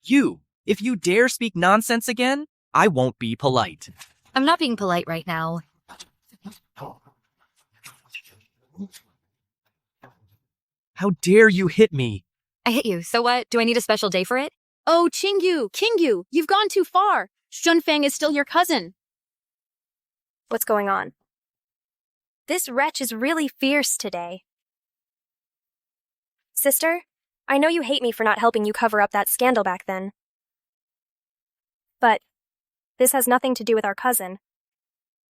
If you dare speak nonsense again, I won't be polite. I'm not being polite right now. How dare you hit me? I hit you, so what? Do I need a special day for it? Oh, Qingyu, you've gone too far. Shunfang is still your cousin. What's going on? This wretch is really fierce today. Sister, I know you hate me for not helping you cover up that scandal back then. But this has nothing to do with our cousin.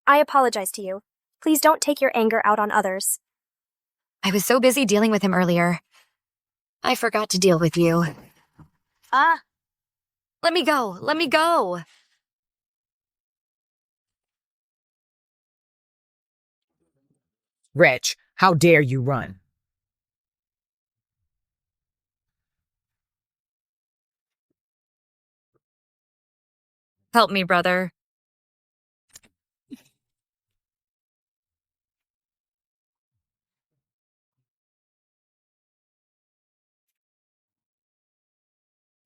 I apologize to you. Please don't take your anger out on others. I was so busy dealing with him earlier. I forgot to deal with you. Let me go. Let me go. Wretch, how dare you run? Help me, brother.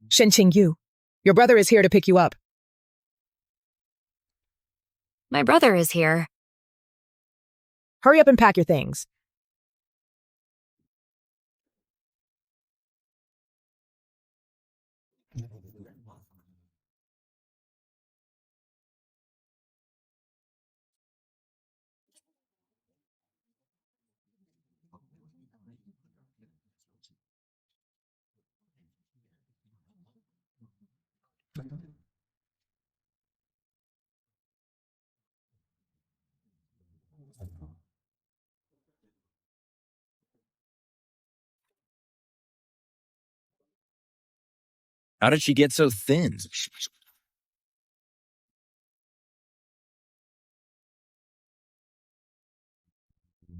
Shen Qingyu, your brother is here to pick you up. My brother is here. Hurry up and pack your things. How did she get so thin?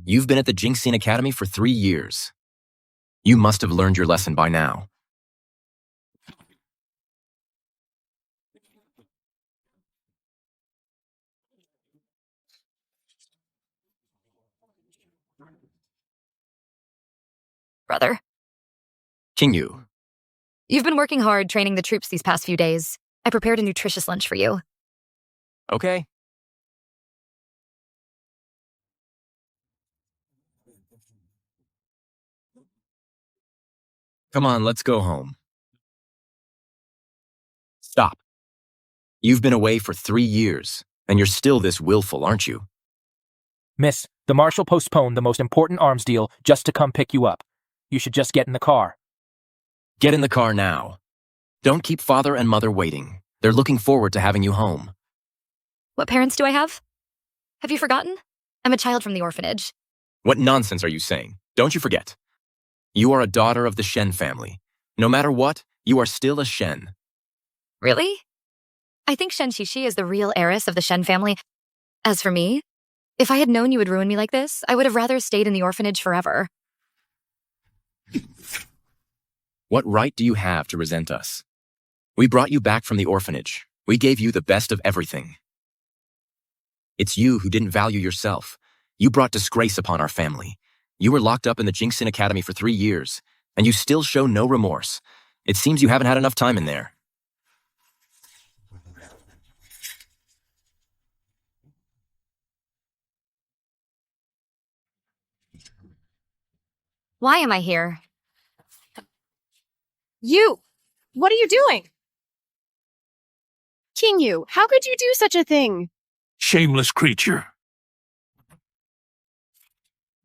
You've been at the Jinxin Academy for 3 years. You must have learned your lesson by now. Brother. Qingyu, You've been working hard training the troops these past few days. I prepared a nutritious lunch for you. okay? Come on, let's go home. Stop. You've been away for 3 years, and you're still this willful, aren't you? Miss, the marshal postponed the most important arms deal just to come pick you up. You should just get in the car. Get in the car now. Don't keep father and mother waiting. They're looking forward to having you home. What parents do I have? Have you forgotten? I'm a child from the orphanage. What nonsense are you saying? Don't you forget. You are a daughter of the Shen family. No matter what, you are still a Shen. Really? I think Shen Shishi is the real heiress of the Shen family. As for me, if I had known you would ruin me like this, I would have rather stayed in the orphanage forever. What right do you have to resent us? We brought you back from the orphanage. We gave you the best of everything. It's you who didn't value yourself. You brought disgrace upon our family. You were locked up in the Jinxin Academy for 3 years, and you still show no remorse. It seems you haven't had enough time in there. Why am I here? You! What are you doing? Qingyu, how could you do such a thing? Shameless creature.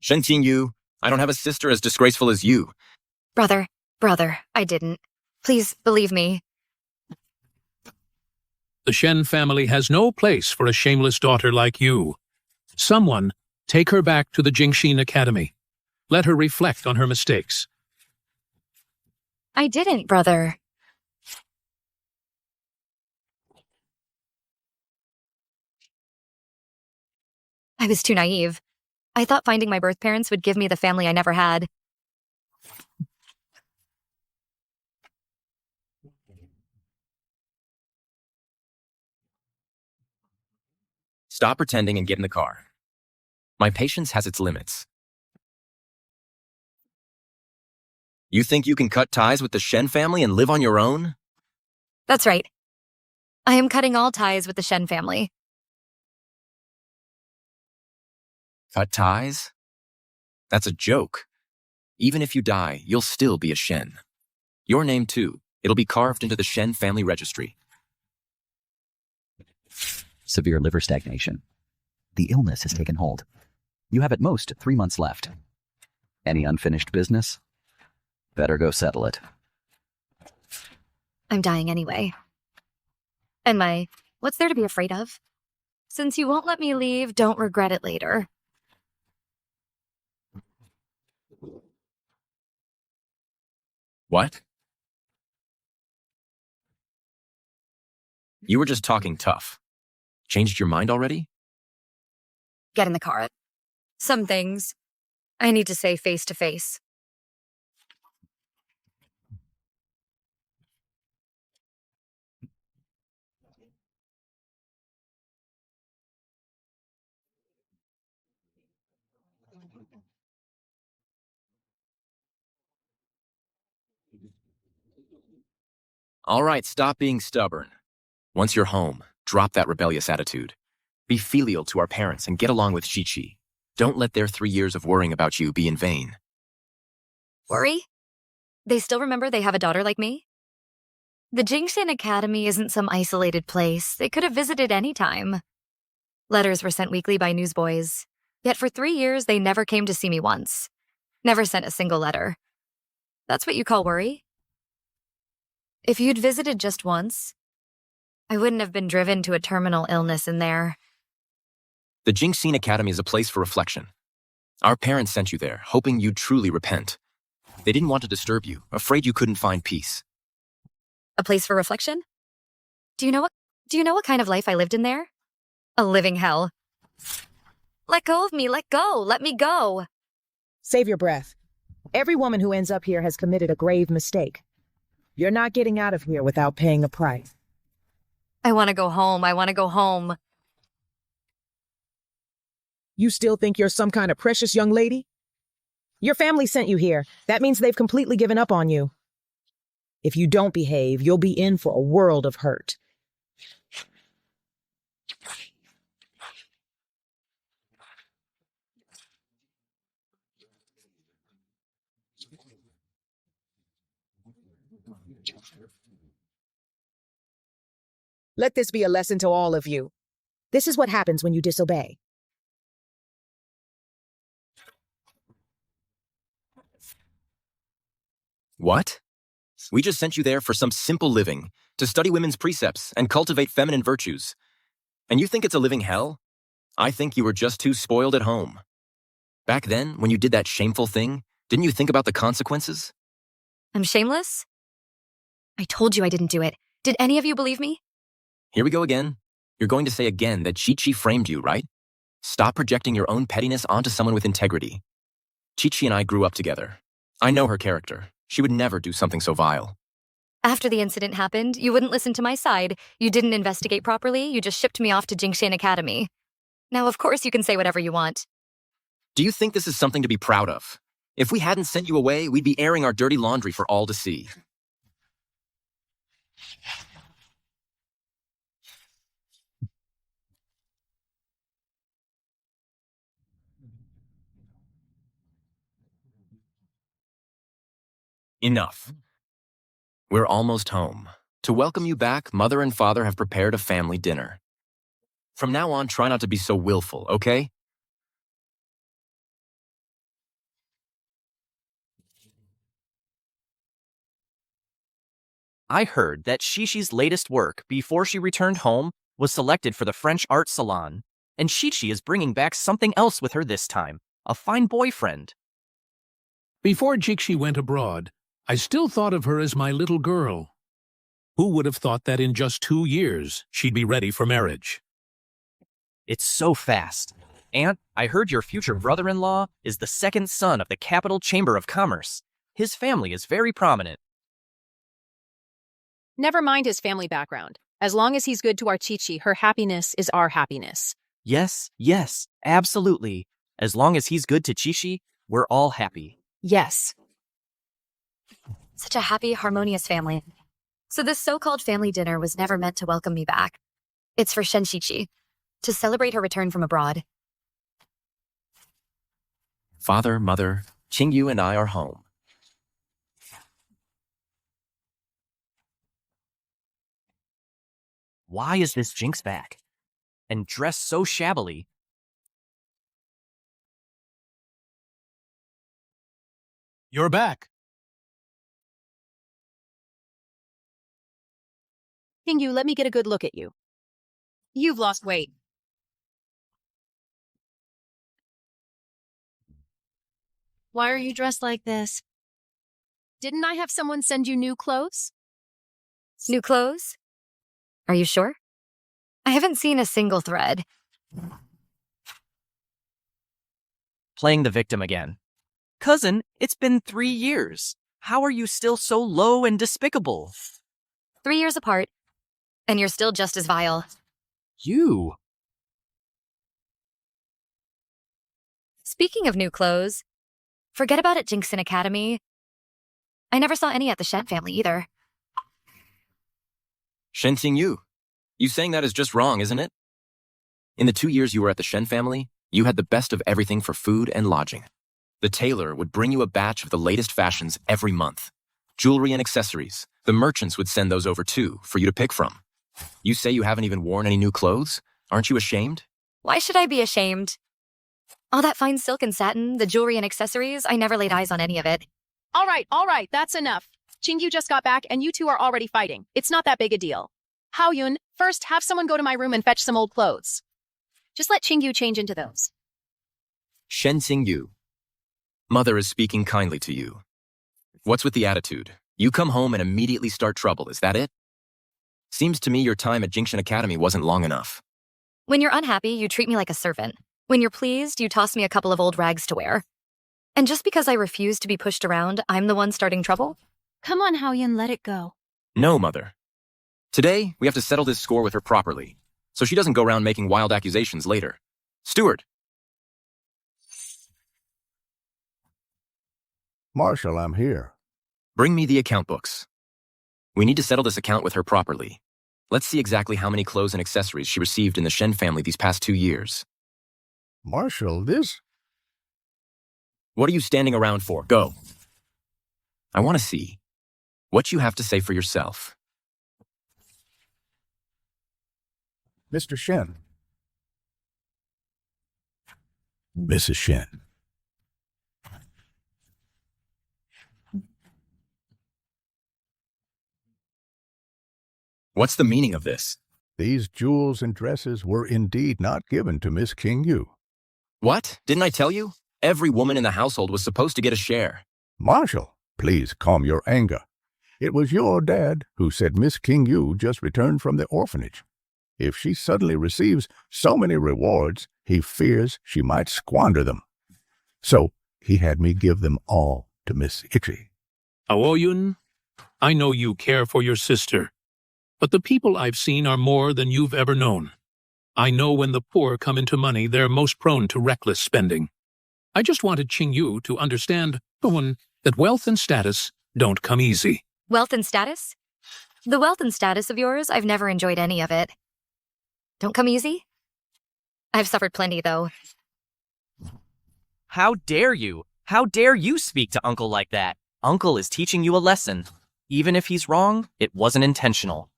Shen Qingyu, I don't have a sister as disgraceful as you. Brother, I didn't. Please believe me. The Shen family has no place for a shameless daughter like you. Someone take her back to the Jinxin Academy. Let her reflect on her mistakes. I didn't, brother. I was too naive. I thought finding my birth parents would give me the family I never had. Stop pretending and get in the car. My patience has its limits. You think you can cut ties with the Shen family and live on your own? That's right. I am cutting all ties with the Shen family. Cut ties? That's a joke. Even if you die, you'll still be a Shen. Your name, too. It'll be carved into the Shen family registry. Severe liver stagnation. The illness has taken hold. You have at most 3 months left. Any unfinished business? Better go settle it. I'm dying anyway. And what's there to be afraid of? Since you won't let me leave, don't regret it later. What? You were just talking tough. Changed your mind already? Get in the car. Some things I need to say face to face. All right, stop being stubborn. Once you're home, drop that rebellious attitude. Be filial to our parents and get along with Chi-Chi. Don't let their 3 years of worrying about you be in vain. Worry? They still remember they have a daughter like me? The Jingshan Academy isn't some isolated place. They could have visited any time. Letters were sent weekly by newsboys. Yet for 3 years, they never came to see me once. Never sent a single letter. That's what you call worry? If you'd visited just once, I wouldn't have been driven to a terminal illness in there. The Jingxin Academy is a place for reflection. Our parents sent you there, hoping you'd truly repent. They didn't want to disturb you, afraid you couldn't find peace. A place for reflection? Do you know what kind of life I lived in there? A living hell. Let go of me, let go, let me go. Save your breath. Every woman who ends up here has committed a grave mistake. You're not getting out of here without paying a price. I want to go home, I want to go home. You still think you're some kind of precious young lady? Your family sent you here. That means they've completely given up on you. If you don't behave, you'll be in for a world of hurt. Let this be a lesson to all of you. This is what happens when you disobey. What? We just sent you there for some simple living, to study women's precepts and cultivate feminine virtues. And you think it's a living hell? I think you were just too spoiled at home. Back then, when you did that shameful thing, didn't you think about the consequences? I'm shameless? I told you I didn't do it. Did any of you believe me? Here we go again. You're going to say again that Chi-Chi framed you, right? Stop projecting your own pettiness onto someone with integrity. Chi-Chi and I grew up together. I know her character. She would never do something so vile. After the incident happened, you wouldn't listen to my side. You didn't investigate properly. You just shipped me off to Jingshan Academy. Now, of course, you can say whatever you want. Do you think this is something to be proud of? If we hadn't sent you away, we'd be airing our dirty laundry for all to see. Enough. We're almost home. To welcome you back, Mother and Father have prepared a family dinner. From now on, try not to be so willful, okay? I heard that Shishi's latest work before she returned home was selected for the French art salon, and Shishi is bringing back something else with her this time, a fine boyfriend. Before Jixi went abroad, I still thought of her as my little girl. Who would have thought that in just 2 years she'd be ready for marriage? It's so fast. Aunt, I heard your future brother-in-law is the second son of the Capital Chamber of Commerce. His family is very prominent. Never mind his family background. As long as he's good to our Chi-Chi, her happiness is our happiness. Yes, absolutely. As long as he's good to Chi-Chi, we're all happy. Yes. Such a happy, harmonious family. So this so-called family dinner was never meant to welcome me back. It's for Shenxichi, to celebrate her return from abroad. Father, Mother, Qingyu and I are home. Why is this Jinx back? And dressed so shabbily. You're back. Qingyu, let me get a good look at you. You've lost weight. Why are you dressed like this? Didn't I have someone send you new clothes? New clothes? Are you sure? I haven't seen a single thread. Playing the victim again. Cousin, it's been 3 years. How are you still so low and despicable? 3 years apart, and you're still just as vile. You? Speaking of new clothes, forget about it, Jinxin Academy. I never saw any at the Shen family either. Shen Qingyu, you saying that is just wrong, isn't it? In the 2 years you were at the Shen family, you had the best of everything for food and lodging. The tailor would bring you a batch of the latest fashions every month. Jewelry and accessories. The merchants would send those over too, for you to pick from. You say you haven't even worn any new clothes? Aren't you ashamed? Why should I be ashamed? All that fine silk and satin, the jewelry and accessories, I never laid eyes on any of it. All right, that's enough. Qingyu just got back and you two are already fighting. It's not that big a deal. Haoyun, first have someone go to my room and fetch some old clothes. Just let Qingyu change into those. Shen Qingyu, Mother is speaking kindly to you. What's with the attitude? You come home and immediately start trouble, is that it? Seems to me your time at Jinxian Academy wasn't long enough. When you're unhappy, you treat me like a servant. When you're pleased, you toss me a couple of old rags to wear. And just because I refuse to be pushed around, I'm the one starting trouble? Come on, Haoyun, let it go. No, Mother. Today, we have to settle this score with her properly, so she doesn't go around making wild accusations later. Steward! Marshal, I'm here. Bring me the account books. We need to settle this account with her properly. Let's see exactly how many clothes and accessories she received in the Shen family these past 2 years. Marshal, this? What are you standing around for? Go. I want to see what you have to say for yourself. Mr. Shen. Mrs. Shen. What's the meaning of this? These jewels and dresses were indeed not given to Miss Qingyu. What? Didn't I tell you? Every woman in the household was supposed to get a share. Marshal, please calm your anger. It was your dad who said Miss Qingyu just returned from the orphanage. If she suddenly receives so many rewards, he fears she might squander them. So he had me give them all to Miss Ichi. Aoyun, I know you care for your sister, but the people I've seen are more than you've ever known. I know when the poor come into money, they're most prone to reckless spending. I just wanted Qingyu to understand, that wealth and status don't come easy. Wealth and status? The wealth and status of yours, I've never enjoyed any of it. Don't come easy? I've suffered plenty, though. How dare you? How dare you speak to Uncle like that? Uncle is teaching you a lesson. Even if he's wrong, it wasn't intentional.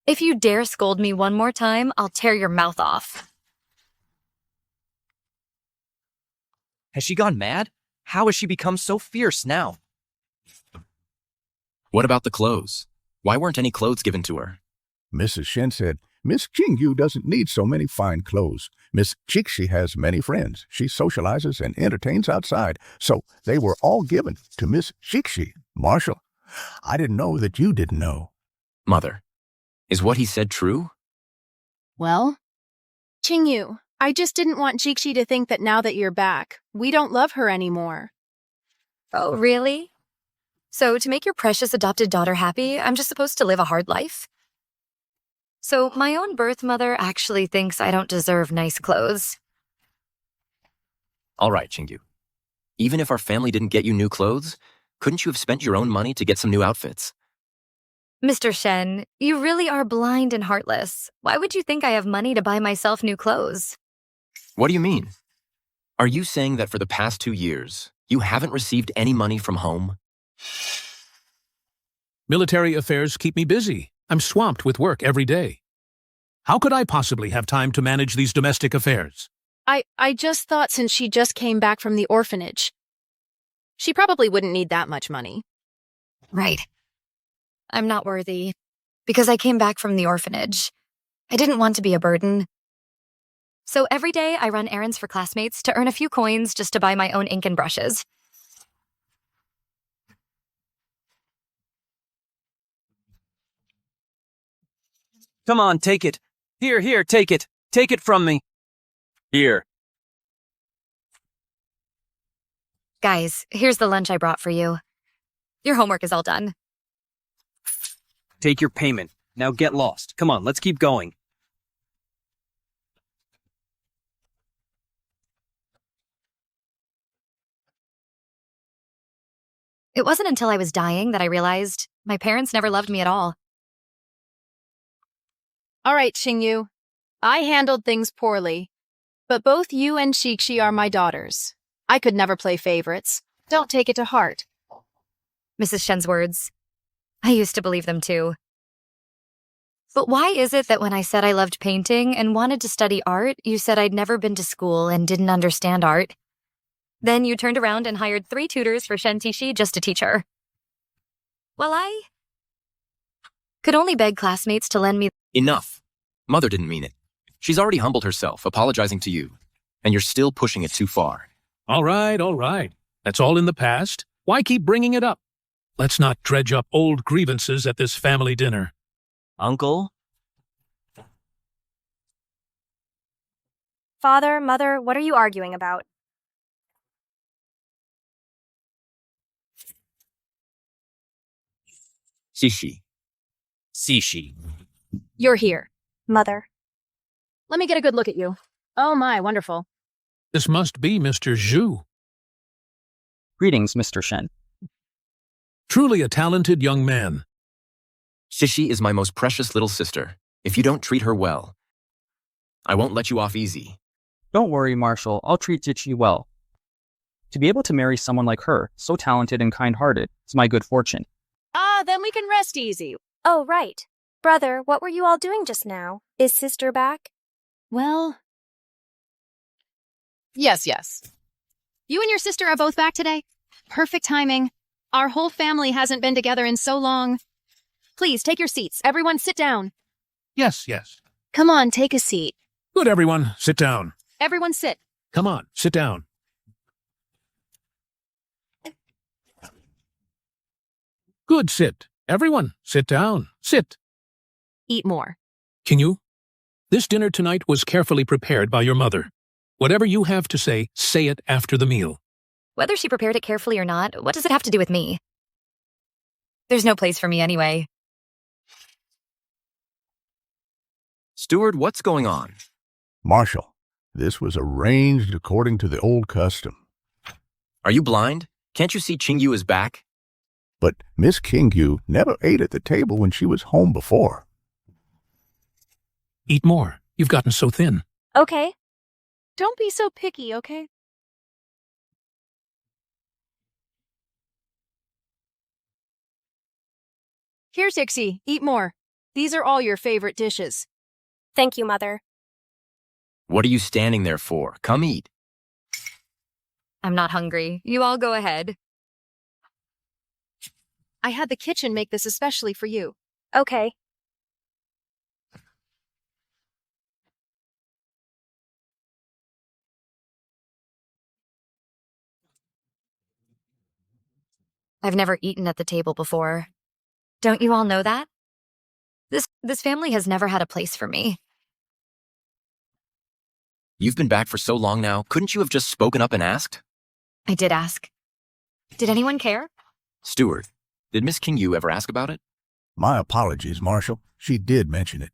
If you dare scold me one more time, I'll tear your mouth off. Has she gone mad? How has she become so fierce now? What about the clothes? Why weren't any clothes given to her? Mrs. Shen said, Miss Qingyu doesn't need so many fine clothes. Miss Qixi has many friends. She socializes and entertains outside. So they were all given to Miss Qixi. Marshal, I didn't know that you didn't know. Mother, is what he said true? Well? Qingyu, I just didn't want Jixi to think that now that you're back, we don't love her anymore. Oh, really? So to make your precious adopted daughter happy, I'm just supposed to live a hard life? So my own birth mother actually thinks I don't deserve nice clothes. All right, Qingyu. Even if our family didn't get you new clothes, couldn't you have spent your own money to get some new outfits? Mr. Shen, you really are blind and heartless. Why would you think I have money to buy myself new clothes? What do you mean? Are you saying that for the past 2 years, you haven't received any money from home? Military affairs keep me busy. I'm swamped with work every day. How could I possibly have time to manage these domestic affairs? I just thought since she just came back from the orphanage, she probably wouldn't need that much money. Right. I'm not worthy. Because I came back from the orphanage. I didn't want to be a burden. So every day I run errands for classmates to earn a few coins just to buy my own ink and brushes. Come on, take it. Here, take it. Take it from me. Here. Guys, here's the lunch I brought for you. Your homework is all done. Take your payment. Now get lost. Come on, let's keep going. It wasn't until I was dying that I realized my parents never loved me at all. All right, Xingyu. I handled things poorly, but both you and Shixi are my daughters. I could never play favorites. Don't take it to heart. Mrs. Shen's words. I used to believe them too. But why is it that when I said I loved painting and wanted to study art, you said I'd never been to school and didn't understand art? Then you turned around and hired 3 tutors for Shen Tishi just to teach her. Well, I could only beg classmates to lend me... Enough. Mother didn't mean it. She's already humbled herself, apologizing to you. And you're still pushing it too far. All right. That's all in the past. Why keep bringing it up? Let's not dredge up old grievances at this family dinner. Uncle? Father, Mother, what are you arguing about? Sishi. You're here. Mother. Let me get a good look at you. Oh my, wonderful. This must be Mr. Zhu. Greetings, Mr. Shen. Truly a talented young man. Shishi is my most precious little sister. If you don't treat her well, I won't let you off easy. Don't worry, Marshall. I'll treat Zichi well. To be able to marry someone like her, so talented and kind-hearted, is my good fortune. Then we can rest easy. Oh, right. Brother, what were you all doing just now? Is sister back? Well... Yes. You and your sister are both back today? Perfect timing. Our whole family hasn't been together in so long. Please, take your seats. Everyone sit down. Yes. Come on, take a seat. Good, everyone. Sit down. Everyone sit. Come on, sit down. Good, sit. Everyone, sit down. Sit. Eat more. Kinyu, this dinner tonight was carefully prepared by your mother. Whatever you have to say it after the meal. Whether she prepared it carefully or not, what does it have to do with me? There's no place for me anyway. Steward, what's going on? Marshal, this was arranged according to the old custom. Are you blind? Can't you see Qingyu is back? But Miss Qingyu never ate at the table when she was home before. Eat more. You've gotten so thin. Okay. Don't be so picky, okay? Here, Dixie, eat more. These are all your favorite dishes. Thank you, Mother. What are you standing there for? Come eat. I'm not hungry. You all go ahead. I had the kitchen make this especially for you. Okay. I've never eaten at the table before. Don't you all know that? This family has never had a place for me. You've been back for so long now, couldn't you have just spoken up and asked? I did ask. Did anyone care? Steward, did Miss Qingyu ever ask about it? My apologies, Marshal. She did mention it.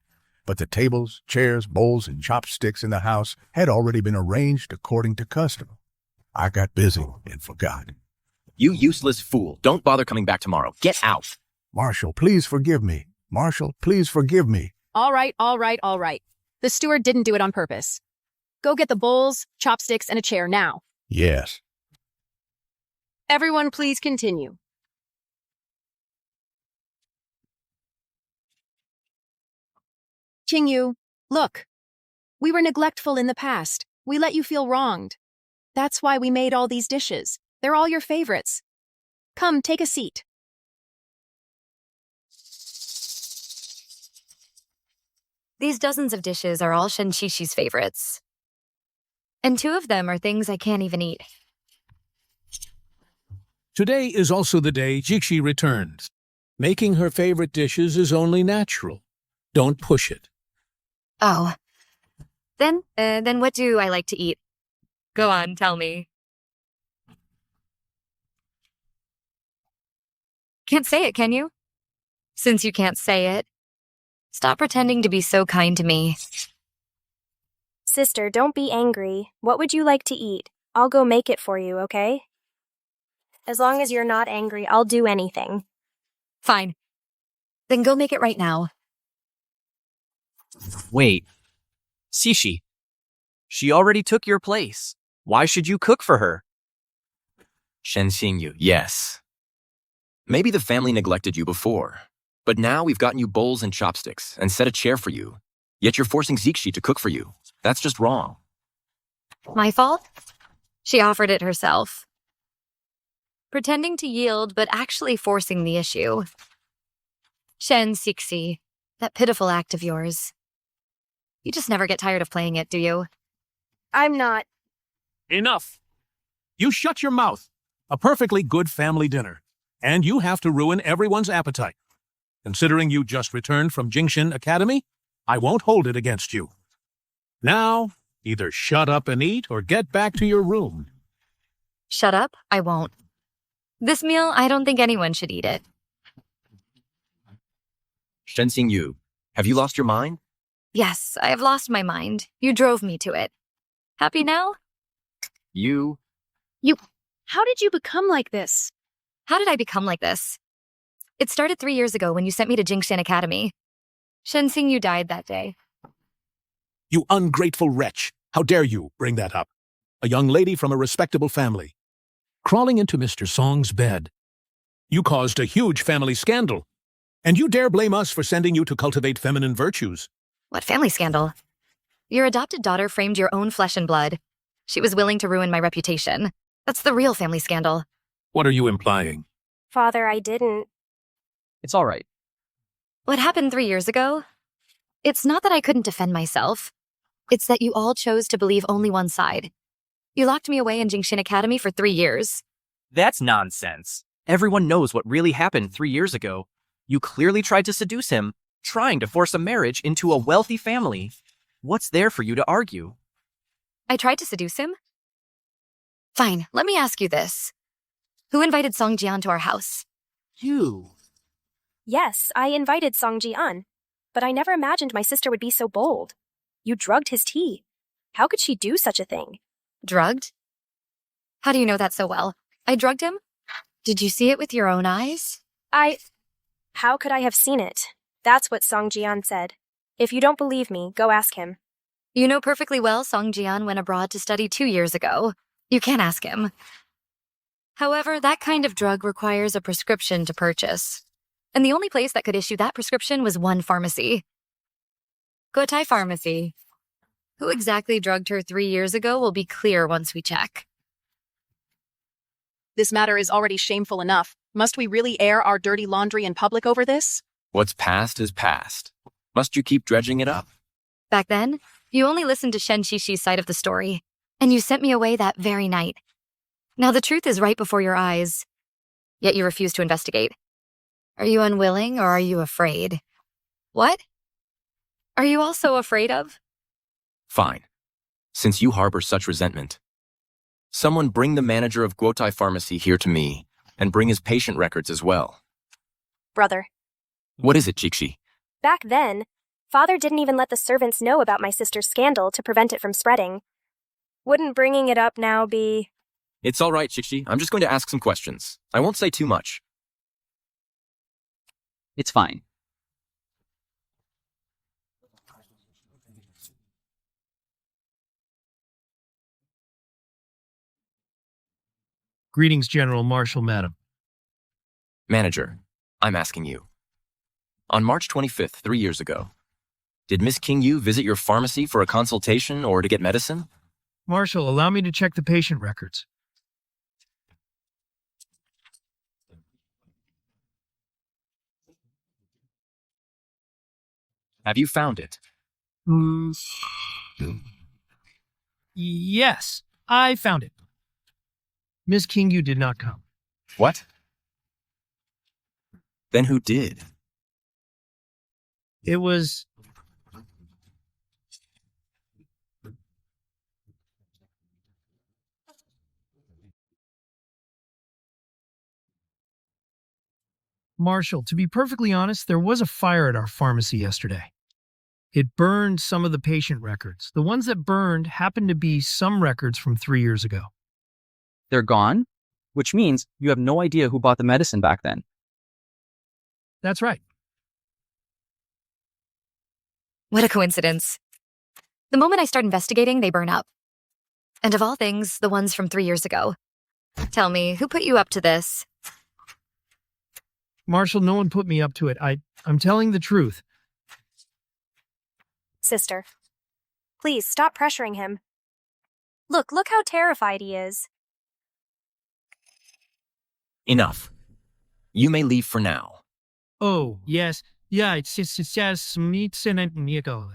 But the tables, chairs, bowls, and chopsticks in the house had already been arranged according to custom. I got busy and forgot. You useless fool. Don't bother coming back tomorrow. Get out. Marshall, please forgive me. Marshall, please forgive me. All right, all right, all right. The steward didn't do it on purpose. Go get the bowls, chopsticks, and a chair now. Yes. Everyone, please continue. Qingyu, look. We were neglectful in the past. We let you feel wronged. That's why we made all these dishes. They're all your favorites. Come, take a seat. These dozens of dishes are all Shen-Qix's favorites. And 2 of them are things I can't even eat. Today is also the day Jixi returns. Making her favorite dishes is only natural. Don't push it. Oh. Then what do I like to eat? Go on, tell me. Can't say it, can you? Since you can't say it, stop pretending to be so kind to me. Sister, don't be angry. What would you like to eat? I'll go make it for you, okay? As long as you're not angry, I'll do anything. Fine. Then go make it right now. Wait. Cixi. She already took your place. Why should you cook for her? Shen Xingyu, yes. Maybe the family neglected you before, but now we've gotten you bowls and chopsticks and set a chair for you. Yet you're forcing Zixi to cook for you. That's just wrong. My fault? She offered it herself. Pretending to yield, but actually forcing the issue. Shen Cixi, that pitiful act of yours. You just never get tired of playing it, do you? I'm not. Enough. You shut your mouth. A perfectly good family dinner. And you have to ruin everyone's appetite. Considering you just returned from Jingshin Academy, I won't hold it against you. Now, either shut up and eat or get back to your room. Shut up, I won't. This meal, I don't think anyone should eat it. Shen Xingyu, have you lost your mind? Yes, I have lost my mind. You drove me to it. Happy now? You... How did you become like this? How did I become like this? It started 3 years ago when you sent me to Jingshin Academy. Shen Xingyu died that day. You ungrateful wretch. How dare you bring that up? A young lady from a respectable family. Crawling into Mr. Song's bed. You caused a huge family scandal. And you dare blame us for sending you to cultivate feminine virtues. What family scandal? Your adopted daughter framed your own flesh and blood. She was willing to ruin my reputation. That's the real family scandal. What are you implying? Father, I didn't. It's all right. What happened 3 years ago? It's not that I couldn't defend myself. It's that you all chose to believe only one side. You locked me away in Jingshin Academy for 3 years. That's nonsense. Everyone knows what really happened 3 years ago. You clearly tried to seduce him, trying to force a marriage into a wealthy family. What's there for you to argue? I tried to seduce him? Fine, let me ask you this. Who invited Song Jian to our house? You. Yes, I invited Song Ji-an, but I never imagined my sister would be so bold. You drugged his tea. How could she do such a thing? Drugged? How do you know that so well? I drugged him? Did you see it with your own eyes? How could I have seen it? That's what Song Jian said. If you don't believe me, go ask him. You know perfectly well Song Jian went abroad to study 2 years ago. You can't ask him. However, that kind of drug requires a prescription to purchase. And the only place that could issue that prescription was one pharmacy. Guotai Pharmacy. Who exactly drugged her 3 years ago will be clear once we check. This matter is already shameful enough. Must we really air our dirty laundry in public over this? What's past is past. Must you keep dredging it up? Back then, you only listened to Shen Qix's side of the story, and you sent me away that very night. Now the truth is right before your eyes, yet you refuse to investigate. Are you unwilling or are you afraid? What? Are you also afraid of? Fine. Since you harbor such resentment, someone bring the manager of Guotai Pharmacy here to me, and bring his patient records as well. Brother. What is it, Jixi? Back then, Father didn't even let the servants know about my sister's scandal to prevent it from spreading. Wouldn't bringing it up now be... It's all right, Jixi. I'm just going to ask some questions. I won't say too much. It's fine. Greetings, General Marshal, madam. Manager, I'm asking you. On March 25th, 3 years ago, did Miss King Yu visit your pharmacy for a consultation or to get medicine? Marshal, allow me to check the patient records. Have you found it? Yes, I found it. Miss King Yu did not come. What? Then who did? It was... Marshal, to be perfectly honest, there was a fire at our pharmacy yesterday. It burned some of the patient records. The ones that burned happened to be some records from 3 years ago. They're gone? Which means you have no idea who bought the medicine back then. That's right. What a coincidence. The moment I start investigating, they burn up. And of all things, the ones from 3 years ago. Tell me, who put you up to this? Marshal, no one put me up to it. I'm telling the truth. Sister, please stop pressuring him. Look how terrified he is. Enough. You may leave for now. Oh, yes. Yeah, it's just me and me ago.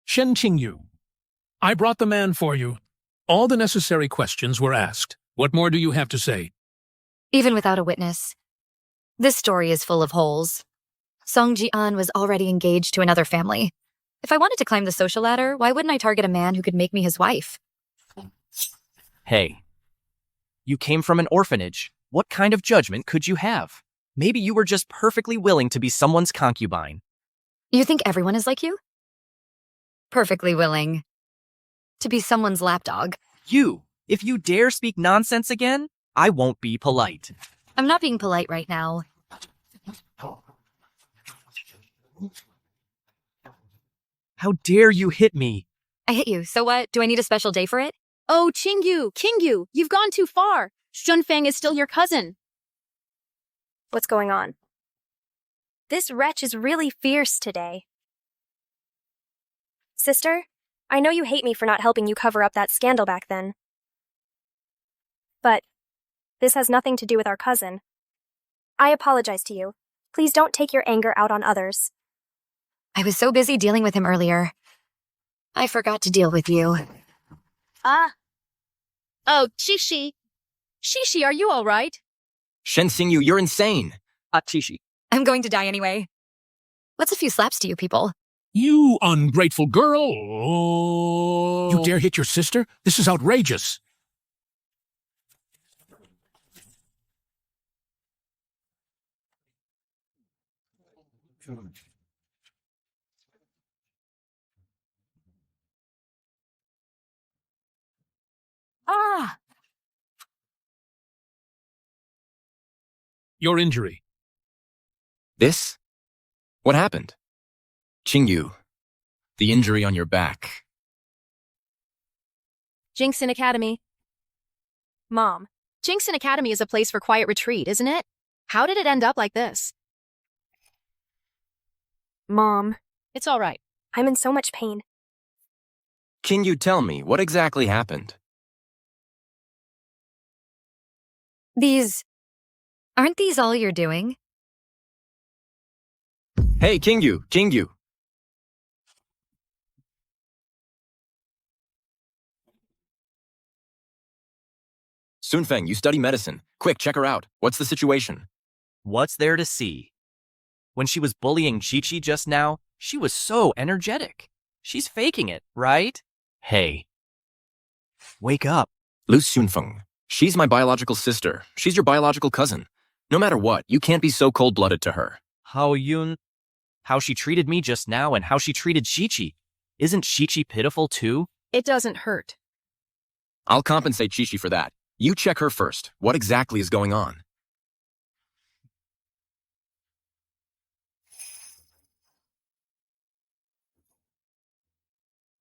Shen Qingyu, I brought the man for you. All the necessary questions were asked. What more do you have to say? Even without a witness. This story is full of holes. Song Ji-an was already engaged to another family. If I wanted to climb the social ladder, why wouldn't I target a man who could make me his wife? Hey, you came from an orphanage. What kind of judgment could you have? Maybe you were just perfectly willing to be someone's concubine. You think everyone is like you? Perfectly willing. To be someone's lapdog. You, if you dare speak nonsense again, I won't be polite. I'm not being polite right now. How dare you hit me? I hit you, so what? Do I need a special day for it? Oh, Qingyu, you've gone too far. Shunfang is still your cousin. What's going on? This wretch is really fierce today. Sister, I know you hate me for not helping you cover up that scandal back then. But this has nothing to do with our cousin. I apologize to you. Please don't take your anger out on others. I was so busy dealing with him earlier. I forgot to deal with you. Oh, Shishi. Shishi, are you all right? Shen Xingyu, you're insane. Atishi. I'm going to die anyway. What's a few slaps to you people? You ungrateful girl! Oh. You dare hit your sister? This is outrageous. Your injury. This? What happened? Qingyu, the injury on your back. Jinxin Academy. Mom, Jinxin Academy is a place for quiet retreat, isn't it? How did it end up like this? Mom, It's all right. I'm in so much pain. Qingyu, tell me, what exactly happened? Aren't these all you're doing? Hey, Qingyu! Sunfeng, you study medicine. Quick, check her out. What's the situation? What's there to see? When she was bullying Chi-Chi just now, she was so energetic. She's faking it, right? Hey. Wake up. Lu Sunfeng. She's my biological sister. She's your biological cousin. No matter what, you can't be so cold-blooded to her. How she treated me just now and how she treated Chi-Chi. Isn't Chi-Chi pitiful too? It doesn't hurt. I'll compensate Chi-Chi for that. You check her first. What exactly is going on?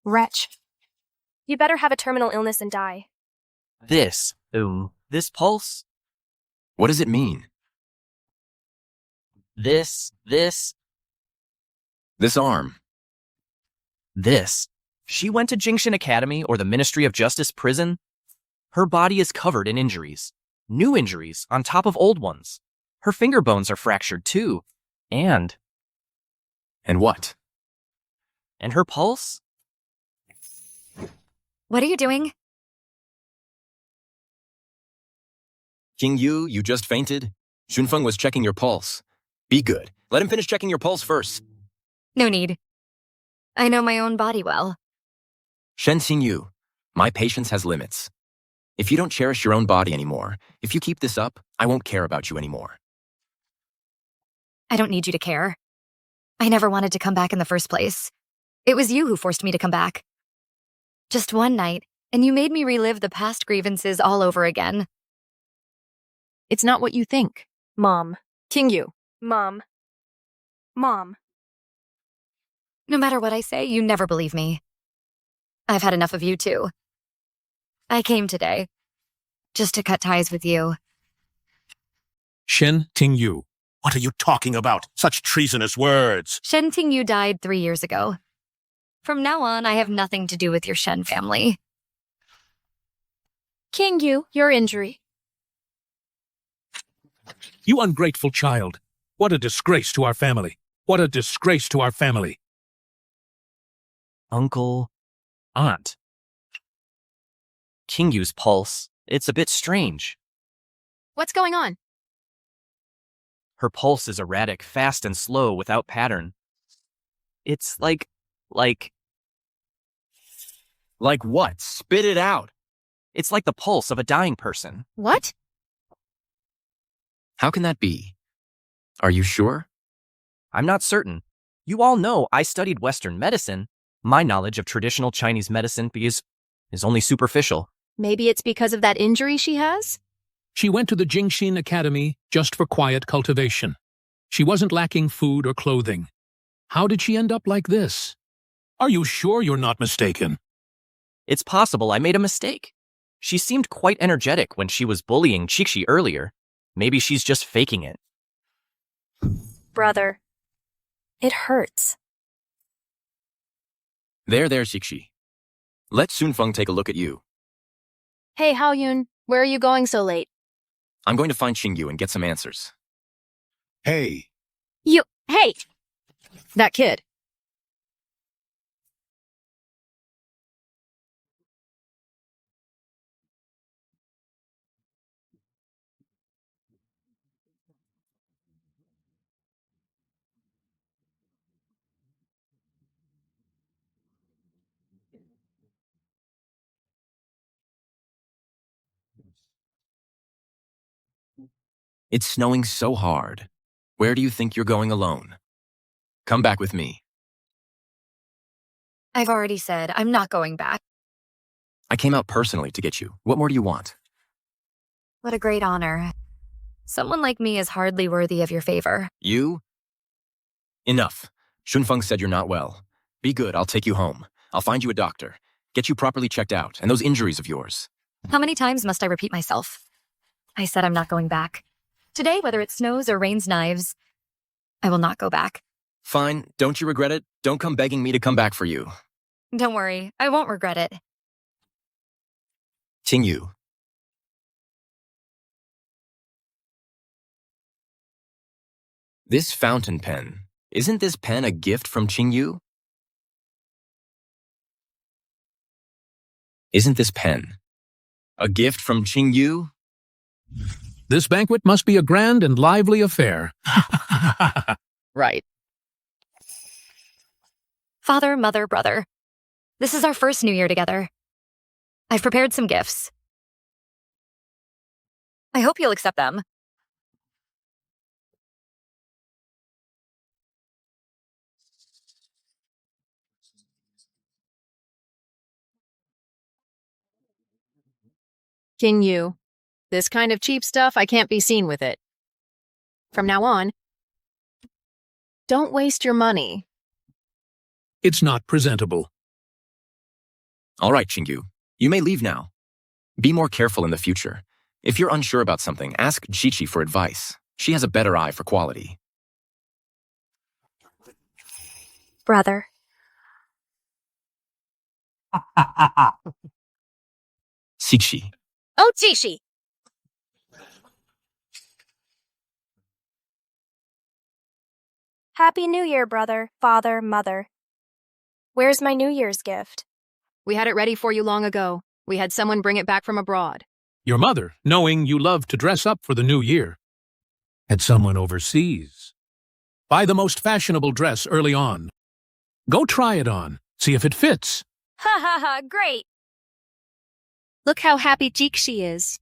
Wretch. You'd better have a terminal illness and die. This pulse? What does it mean? This arm. This. She went to Jingshin Academy or the Ministry of Justice prison. Her body is covered in injuries. New injuries on top of old ones. Her finger bones are fractured too. And what? And her pulse? What are you doing? King Yu, you just fainted? Shunfeng was checking your pulse. Be good. Let him finish checking your pulse first. No need. I know my own body well. Shen Xingyu, my patience has limits. If you don't cherish your own body anymore, if you keep this up, I won't care about you anymore. I don't need you to care. I never wanted to come back in the first place. It was you who forced me to come back. Just one night, and you made me relive the past grievances all over again. It's not what you think. Mom. King Yu. Mom. Mom. No matter what I say, you never believe me. I've had enough of you too. I came today, just to cut ties with you. Shen Tingyu. What are you talking about? Such treasonous words. Shen Tingyu died 3 years ago. From now on, I have nothing to do with your Shen family. King Yu, your injury. You ungrateful child. What a disgrace to our family. What a disgrace to our family. Uncle. Aunt. King Yu's pulse. It's a bit strange. What's going on? Her pulse is erratic, fast and slow, without pattern. It's like what? Spit it out. It's like the pulse of a dying person. What? How can that be? Are you sure? I'm not certain. You all know I studied Western medicine. My knowledge of traditional Chinese medicine is only superficial. Maybe it's because of that injury she has? She went to the Jingshin Academy just for quiet cultivation. She wasn't lacking food or clothing. How did she end up like this? Are you sure you're not mistaken? It's possible I made a mistake. She seemed quite energetic when she was bullying Chixi earlier. Maybe she's just faking it. Brother. It hurts. There, Xixi. Let Sunfeng take a look at you. Hey, Haoyun, where are you going so late? I'm going to find Xingyu and get some answers. Hey. Hey! That kid. It's snowing so hard. Where do you think you're going alone? Come back with me. I've already said I'm not going back. I came out personally to get you. What more do you want? What a great honor. Someone like me is hardly worthy of your favor. You? Enough. Shunfeng said you're not well. Be good, I'll take you home. I'll find you a doctor. Get you properly checked out, and those injuries of yours. How many times must I repeat myself? I said I'm not going back. Today, whether it snows or rains knives, I will not go back. Fine, don't you regret it? Don't come begging me to come back for you. Don't worry, I won't regret it. Tingyu. This fountain pen, isn't this pen a gift from Qingyu? Isn't this pen a gift from Qingyu? This banquet must be a grand and lively affair. Right. Father, mother, brother. This is our first New Year together. I've prepared some gifts. I hope you'll accept them. King Yu. This kind of cheap stuff, I can't be seen with it. From now on, don't waste your money. It's not presentable. All right, Chingu. You may leave now. Be more careful in the future. If you're unsure about something, ask Chichi for advice. She has a better eye for quality. Brother. Chichi. Oh, Chichi! Happy New Year, brother, father, mother. Where's my New Year's gift? We had it ready for you long ago. We had someone bring it back from abroad. Your mother, knowing you love to dress up for the new year, had someone overseas buy the most fashionable dress early on. Go try it on. See if it fits. Ha ha ha, great! Look how happy Jikshi is.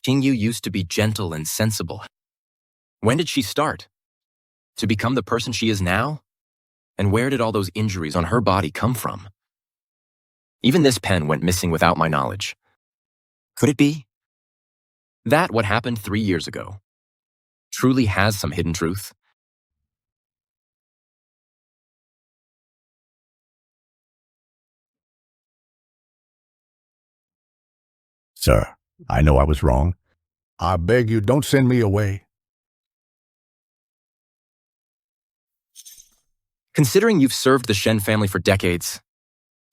Jingyu used to be gentle and sensible. When did she start? To become the person she is now? And where did all those injuries on her body come from? Even this pen went missing without my knowledge. Could it be that what happened 3 years ago truly has some hidden truth? Sir, I know I was wrong. I beg you, don't send me away. Considering you've served the Shen family for decades,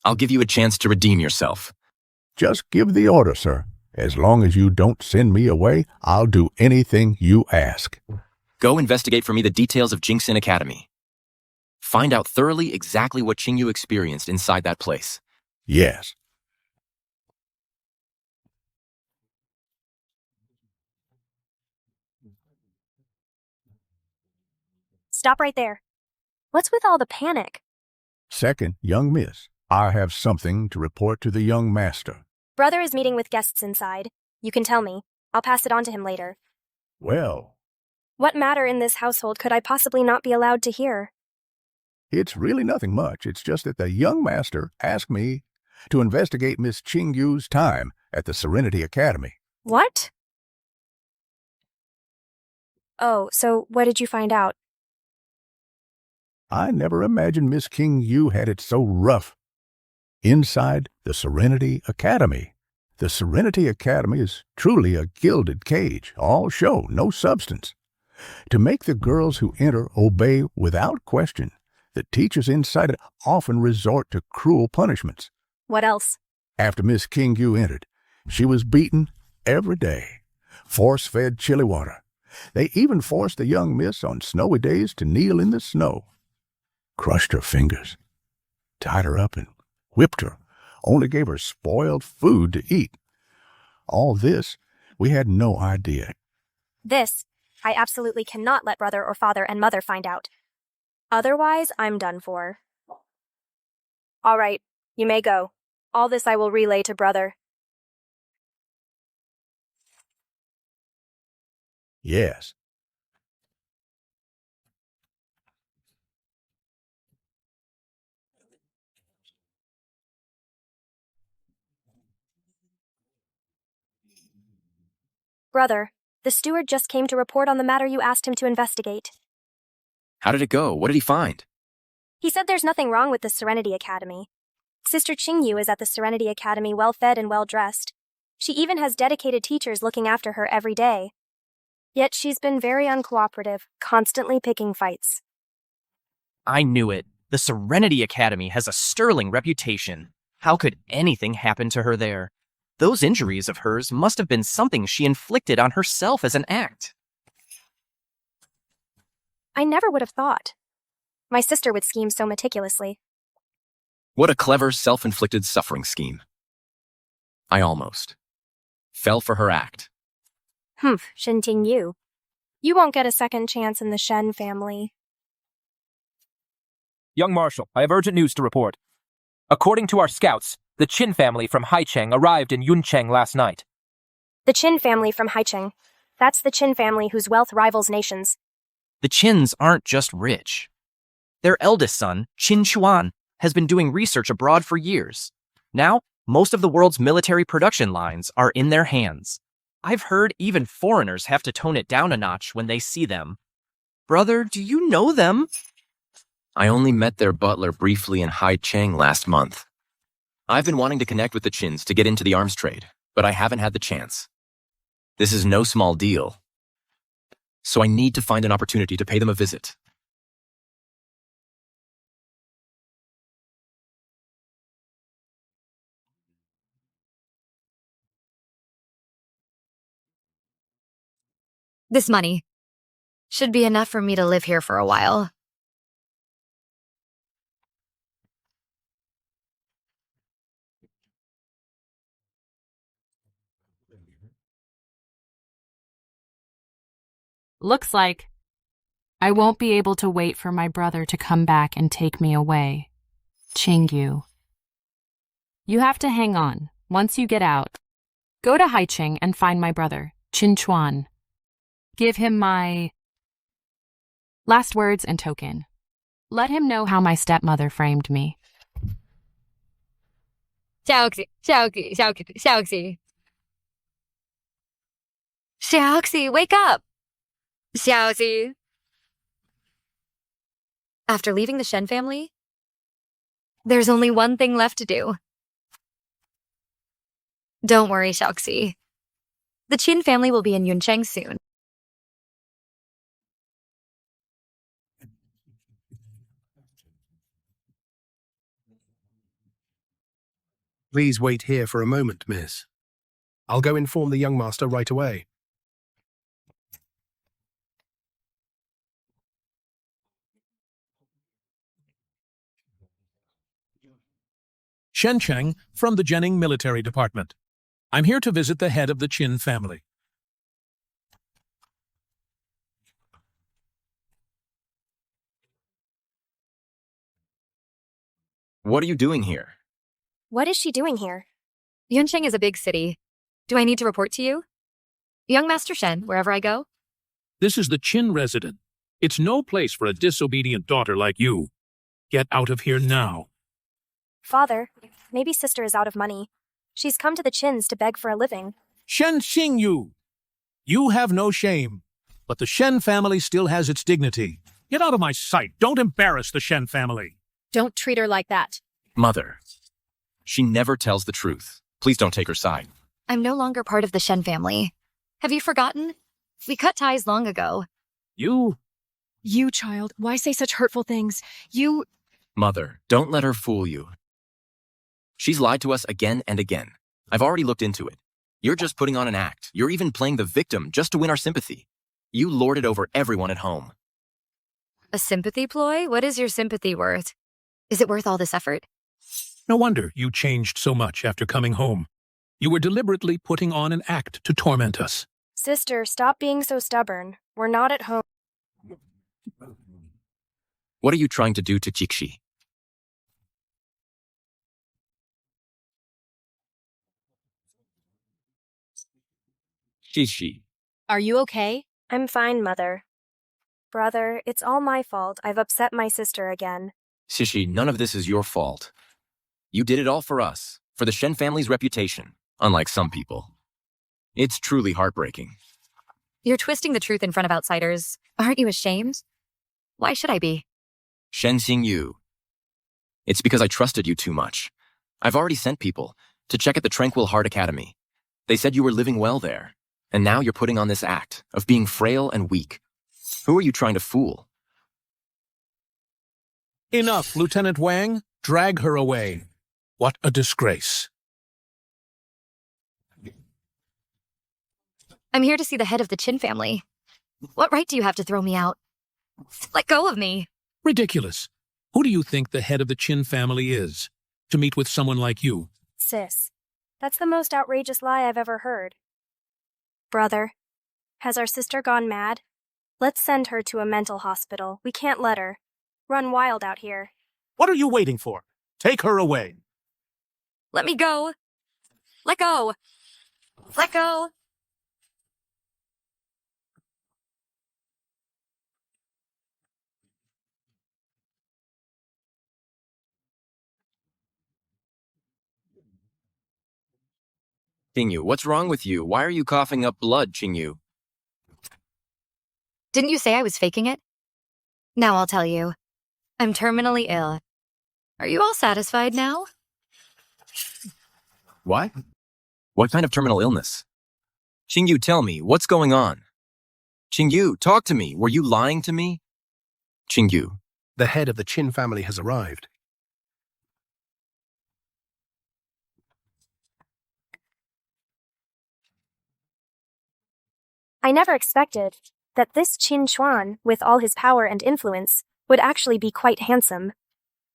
I'll give you a chance to redeem yourself. Just give the order, sir. As long as you don't send me away, I'll do anything you ask. Go investigate for me the details of Jingxin Academy. Find out thoroughly exactly what Qingyu experienced inside that place. Yes. Stop right there. What's with all the panic? Second, young miss, I have something to report to the young master. Brother is meeting with guests inside. You can tell me. I'll pass it on to him later. Well, What matter in this household could I possibly not be allowed to hear? it's really nothing much. It's just that the young master asked me to investigate Miss Qingyu's time at the Serenity Academy. What? Oh, so what did you find out? I never imagined Miss Qingyu had it so rough. Inside the Serenity Academy. The Serenity Academy is truly a gilded cage, all show, no substance. To make the girls who enter obey without question, the teachers inside it often resort to cruel punishments. What else? After Miss Qingyu entered, she was beaten every day, force-fed chili water. They even forced the young miss on snowy days to kneel in the snow. Crushed her fingers, tied her up and whipped her, only gave her spoiled food to eat. All this, we had no idea. This, I absolutely cannot let brother or father and mother find out. Otherwise, I'm done for. All right, you may go. All this I will relay to brother. Yes. Brother, the steward just came to report on the matter you asked him to investigate. How did it go? What did he find? He said there's nothing wrong with the Serenity Academy. Sister Qingyu is at the Serenity Academy well-fed and well-dressed. She even has dedicated teachers looking after her every day. Yet she's been very uncooperative, constantly picking fights. I knew it. The Serenity Academy has a sterling reputation. How could anything happen to her there? Those injuries of hers must have been something she inflicted on herself as an act. I never would have thought. My sister would scheme so meticulously. What a clever self-inflicted suffering scheme. I almost fell for her act. Humph, Shen Tingyu. You won't get a second chance in the Shen family. Young Marshal, I have urgent news to report. According to our scouts, the Qin family from Haicheng arrived in Yuncheng last night. The Qin family from Haicheng. That's the Qin family whose wealth rivals nations. The Qins aren't just rich. Their eldest son, Qin Chuan, has been doing research abroad for years. Now, most of the world's military production lines are in their hands. I've heard even foreigners have to tone it down a notch when they see them. Brother, do you know them? I only met their butler briefly in Haicheng last month. I've been wanting to connect with the Chins to get into the arms trade, but I haven't had the chance. This is no small deal, so I need to find an opportunity to pay them a visit. This money should be enough for me to live here for a while. Looks like I won't be able to wait for my brother to come back and take me away. Qingyu. You have to hang on. Once you get out, go to Haicheng and find my brother, Qin Chuan. Give him my last words and token. Let him know how my stepmother framed me. Xiaoxi, wake up! Xiaoxi. After leaving the Shen family, there's only one thing left to do. Don't worry, Xiaoxi. The Qin family will be in Yuncheng soon. Please wait here for a moment, miss. I'll go inform the young master right away. Shen Cheng from the Jining Military Department. I'm here to visit the head of the Qin family. What are you doing here? What is she doing here? Yuncheng is a big city. Do I need to report to you? Young Master Shen, wherever I go? This is the Qin resident. It's no place for a disobedient daughter like you. Get out of here now. Father, maybe sister is out of money. She's come to the Chins to beg for a living. Shen Xingyu! You have no shame, but the Shen family still has its dignity. Get out of my sight. Don't embarrass the Shen family. Don't treat her like that. Mother, she never tells the truth. Please don't take her side. I'm no longer part of the Shen family. Have you forgotten? We cut ties long ago. You, child, why say such hurtful things? Mother, don't let her fool you. She's lied to us again and again. I've already looked into it. You're just putting on an act. You're even playing the victim just to win our sympathy. You lord it over everyone at home. A sympathy ploy? What is your sympathy worth? Is it worth all this effort? no wonder you changed so much after coming home. You were deliberately putting on an act to torment us. Sister, stop being so stubborn. We're not at home. What are you trying to do to Jixi? Jixi. Are you okay? I'm fine, Mother. Brother, it's all my fault. I've upset my sister again. Shishi, none of this is your fault. You did it all for us, for the Shen family's reputation, unlike some people. It's truly heartbreaking. You're twisting the truth in front of outsiders. Aren't you ashamed? Why should I be? Shen Xingyu. It's because I trusted you too much. I've already sent people to check at the Tranquil Heart Academy. They said you were living well there, and now you're putting on this act of being frail and weak. Who are you trying to fool? Enough, Lieutenant Wang. Drag her away. What a disgrace. I'm here to see the head of the Qin family. What right do you have to throw me out? Let go of me. Ridiculous. Who do you think the head of the Qin family is? To meet with someone like you? Sis, that's the most outrageous lie I've ever heard. Brother, has our sister gone mad? Let's send her to a mental hospital. We can't let her run wild out here. What are you waiting for? Take her away. Let me go. Let go. Let go. Qingyu, what's wrong with you? Why are you coughing up blood, Qingyu? Didn't you say I was faking it? Now I'll tell you. I'm terminally ill. Are you all satisfied now? What? What kind of terminal illness? Qingyu, tell me, what's going on? Qingyu, talk to me. Were you lying to me? Qingyu. The head of the Qin family has arrived. I never expected that this Qin Chuan, with all his power and influence, would actually be quite handsome.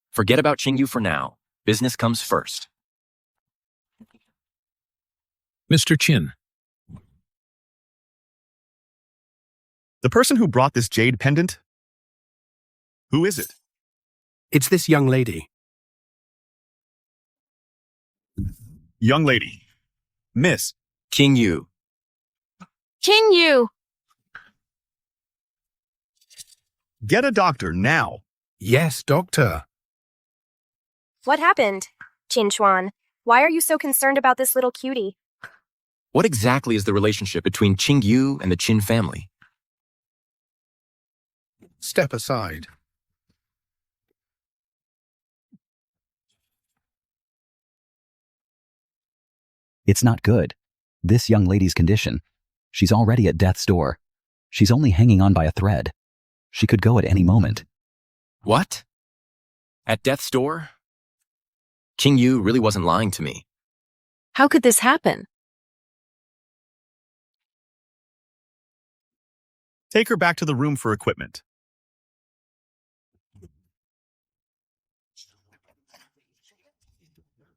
Forget about Qingyu for now. Business comes first. Mr. Qin. The person who brought this jade pendant? Who is it? It's this young lady. Young lady. Miss. Qingyu. Qingyu! Get a doctor now. Yes, doctor. What happened, Qin Chuan? Why are you so concerned about this little cutie? What exactly is the relationship between Qingyu and the Qin family? Step aside. It's not good. This young lady's condition. She's already at death's door. She's only hanging on by a thread. She could go at any moment. What? At death's door? Qingyu really wasn't lying to me. How could this happen? Take her back to the room for equipment.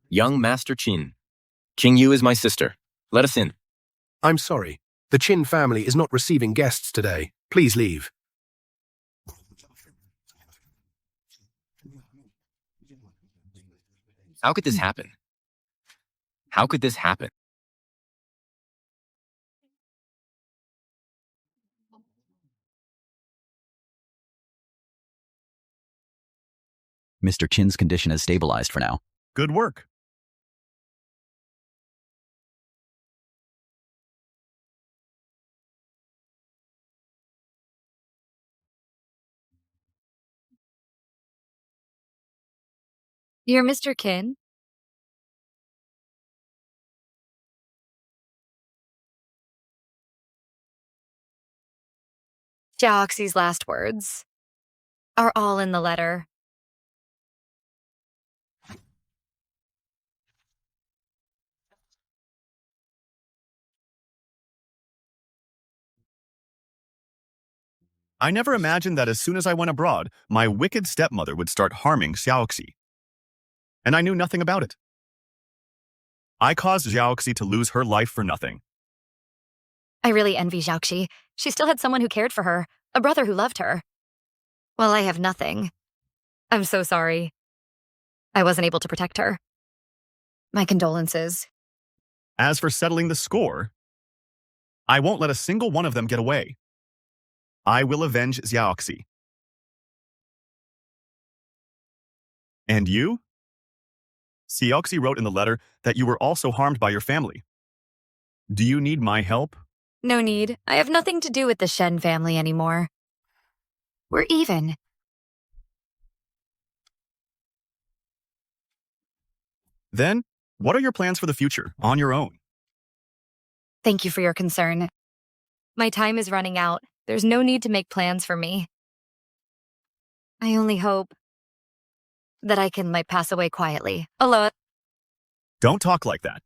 Young Master Qin. Qingyu is my sister. Let us in. I'm sorry. The Qin family is not receiving guests today. Please leave. How could this happen? How could this happen? Mr. Qin's condition has stabilized for now. Good work. You're Mr. Qin? Xiaoxi's last words are all in the letter. I never imagined that as soon as I went abroad, my wicked stepmother would start harming Xiaoxi. And I knew nothing about it. I caused Xiaoxi to lose her life for nothing. I really envy Xiaoxi. She still had someone who cared for her, a brother who loved her. Well, I have nothing. I'm so sorry. I wasn't able to protect her. My condolences. As for settling the score, I won't let a single one of them get away. I will avenge Xiaoxi. And you? Xiaoxi wrote in the letter that you were also harmed by your family. Do you need my help? No need. I have nothing to do with the Shen family anymore. We're even. Then, what are your plans for the future, on your own? Thank you for your concern. My time is running out. There's no need to make plans for me. I only hope that I can, pass away quietly, alone. Don't talk like that.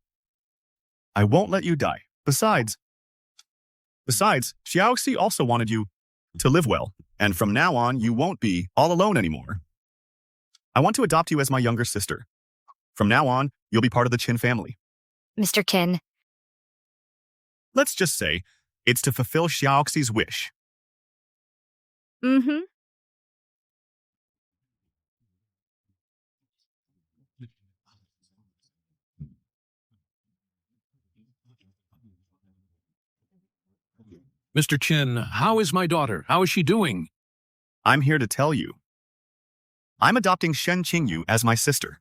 I won't let you die. Besides, Xiaoxi also wanted you to live well, and from now on, you won't be all alone anymore. I want to adopt you as my younger sister. From now on, you'll be part of the Qin family. Mr. Qin. Let's just say it's to fulfill Xiaoxi's wish. Mm-hmm. Mr. Qin, how is my daughter? How is she doing? I'm here to tell you. I'm adopting Shen Qingyu as my sister.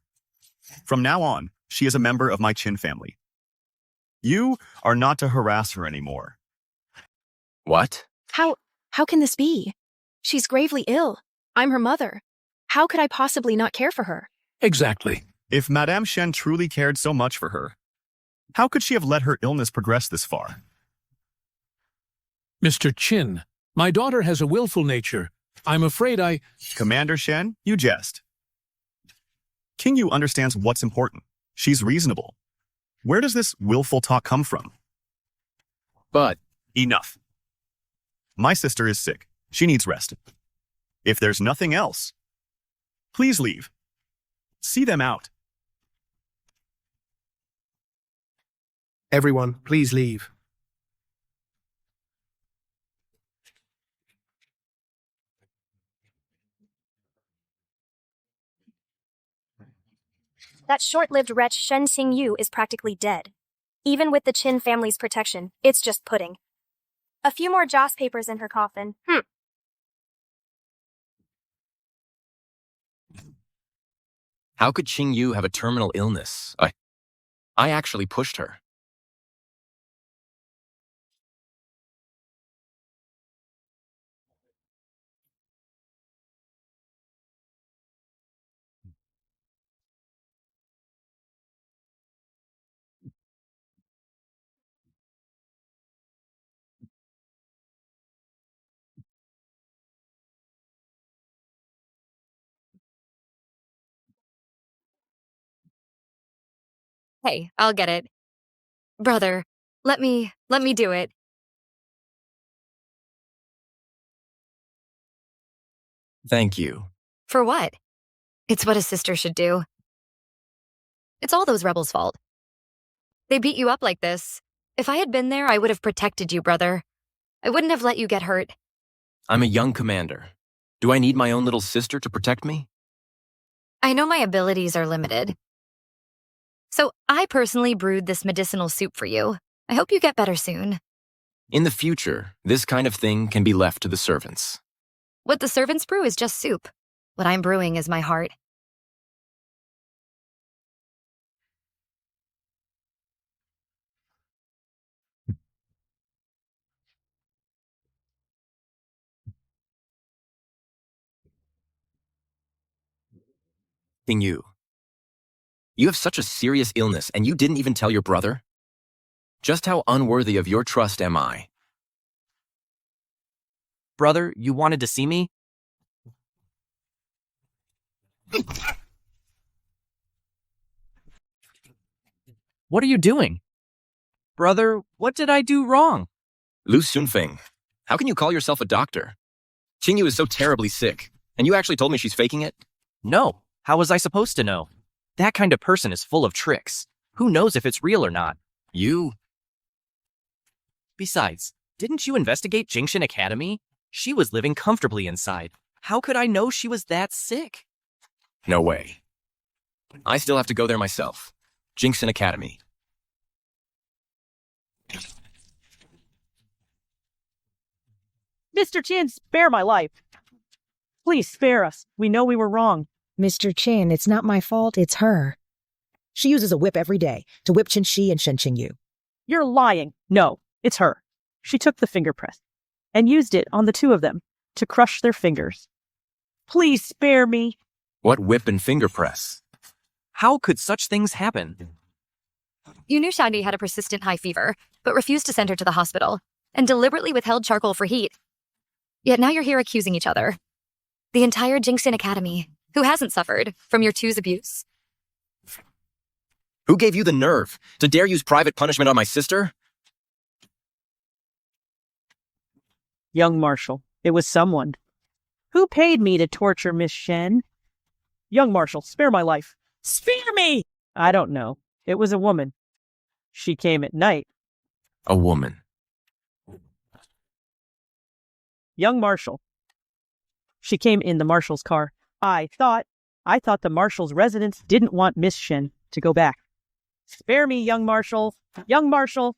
From now on, she is a member of my Qin family. You are not to harass her anymore. What? How can this be? She's gravely ill. I'm her mother. How could I possibly not care for her? Exactly. If Madame Shen truly cared so much for her, how could she have let her illness progress this far? Mr. Chin, my daughter has a willful nature. I'm afraid I... Commander Shen, you jest. King Yu understands what's important. She's reasonable. Where does this willful talk come from? But... Enough. My sister is sick. She needs rest. If there's nothing else, please leave. See them out. Everyone, please leave. That short-lived wretch Shen Xingyu is practically dead. Even with the Qin family's protection, it's just pudding. A few more joss papers in her coffin. How could Qing Yu have a terminal illness? I actually pushed her. Hey, I'll get it. Brother, let me do it. Thank you. For what? It's what a sister should do. It's all those rebels' fault. They beat you up like this. If I had been there, I would have protected you, brother. I wouldn't have let you get hurt. I'm a young commander. Do I need my own little sister to protect me? I know my abilities are limited. So I personally brewed this medicinal soup for you. I hope you get better soon. In the future, this kind of thing can be left to the servants. What the servants brew is just soup. What I'm brewing is my heart. King Yu, you have such a serious illness and you didn't even tell your brother? Just how unworthy of your trust am I? Brother, you wanted to see me? What are you doing? Brother, what did I do wrong? Lu Xunfeng, how can you call yourself a doctor? Qing Yu is so terribly sick, and you actually told me she's faking it? No. How was I supposed to know? That kind of person is full of tricks. Who knows if it's real or not? You? Besides, didn't you investigate Jingshan Academy? She was living comfortably inside. How could I know she was that sick? No way. I still have to go there myself. Jingshan Academy. Mr. Chin, spare my life. Please spare us. We know we were wrong. Mr. Chin, it's not my fault, it's her. She uses a whip every day to whip Qin Shi and Shen Qingyu. You're lying. No, it's her. She took the finger press and used it on the two of them to crush their fingers. Please spare me. What whip and finger press? How could such things happen? You knew Shandi had a persistent high fever, but refused to send her to the hospital, and deliberately withheld charcoal for heat. Yet now you're here accusing each other. The entire Jingshan Academy, who hasn't suffered from your two's abuse? Who gave you the nerve to dare use private punishment on my sister? Young Marshal, it was someone. Who paid me to torture Miss Shen? Young Marshal, spare my life. Spare me! I don't know. It was a woman. She came at night. A woman. Young Marshal. She came in the Marshal's car. I thought the Marshal's residents didn't want Miss Shen to go back. Spare me, Young Marshal. Young Marshal.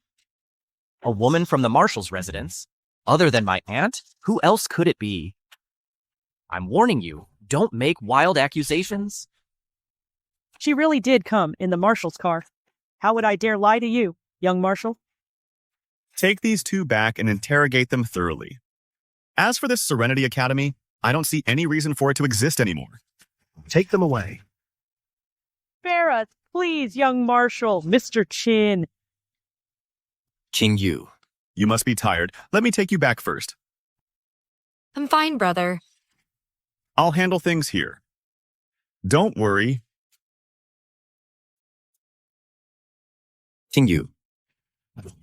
A woman from the Marshal's residence? Other than my aunt? Who else could it be? I'm warning you, don't make wild accusations. She really did come in the Marshal's car. How would I dare lie to you? young Marshal? Take these two back and interrogate them thoroughly. As for this Serenity Academy, I don't see any reason for it to exist anymore. Take them away. Spare us, please, young Marshal, Mr. Chin. King Yu. You must be tired. Let me take you back first. I'm fine, brother. I'll handle things here. Don't worry. King Yu.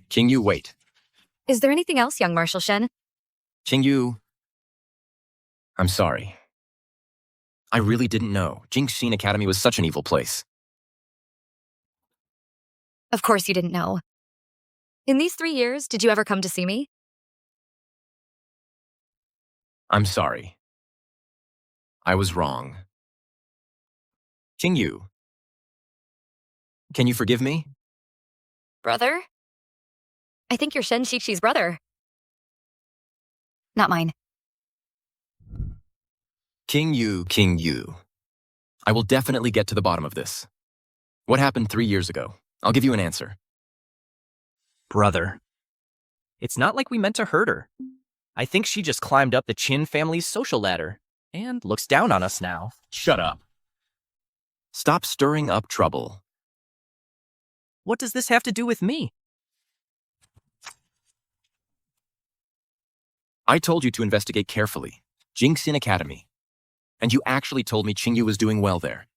King Yu, wait. Is there anything else, young Marshal Shen? King Yu. I'm sorry. I really didn't know. Jingxin Academy was such an evil place. Of course you didn't know. In these 3 years, did you ever come to see me? I'm sorry. I was wrong. King Yu. Can you forgive me? Brother? I think you're Shen Shixi's brother. Not mine. King Yu, King Yu. I will definitely get to the bottom of this. What happened 3 years ago? I'll give you an answer. Brother. It's not like we meant to hurt her. I think she just climbed up the Chin family's social ladder and looks down on us now. Shut up. Stop stirring up trouble. What does this have to do with me? I told you to investigate carefully. Jingxin Academy. And you actually told me Qingyu was doing well there.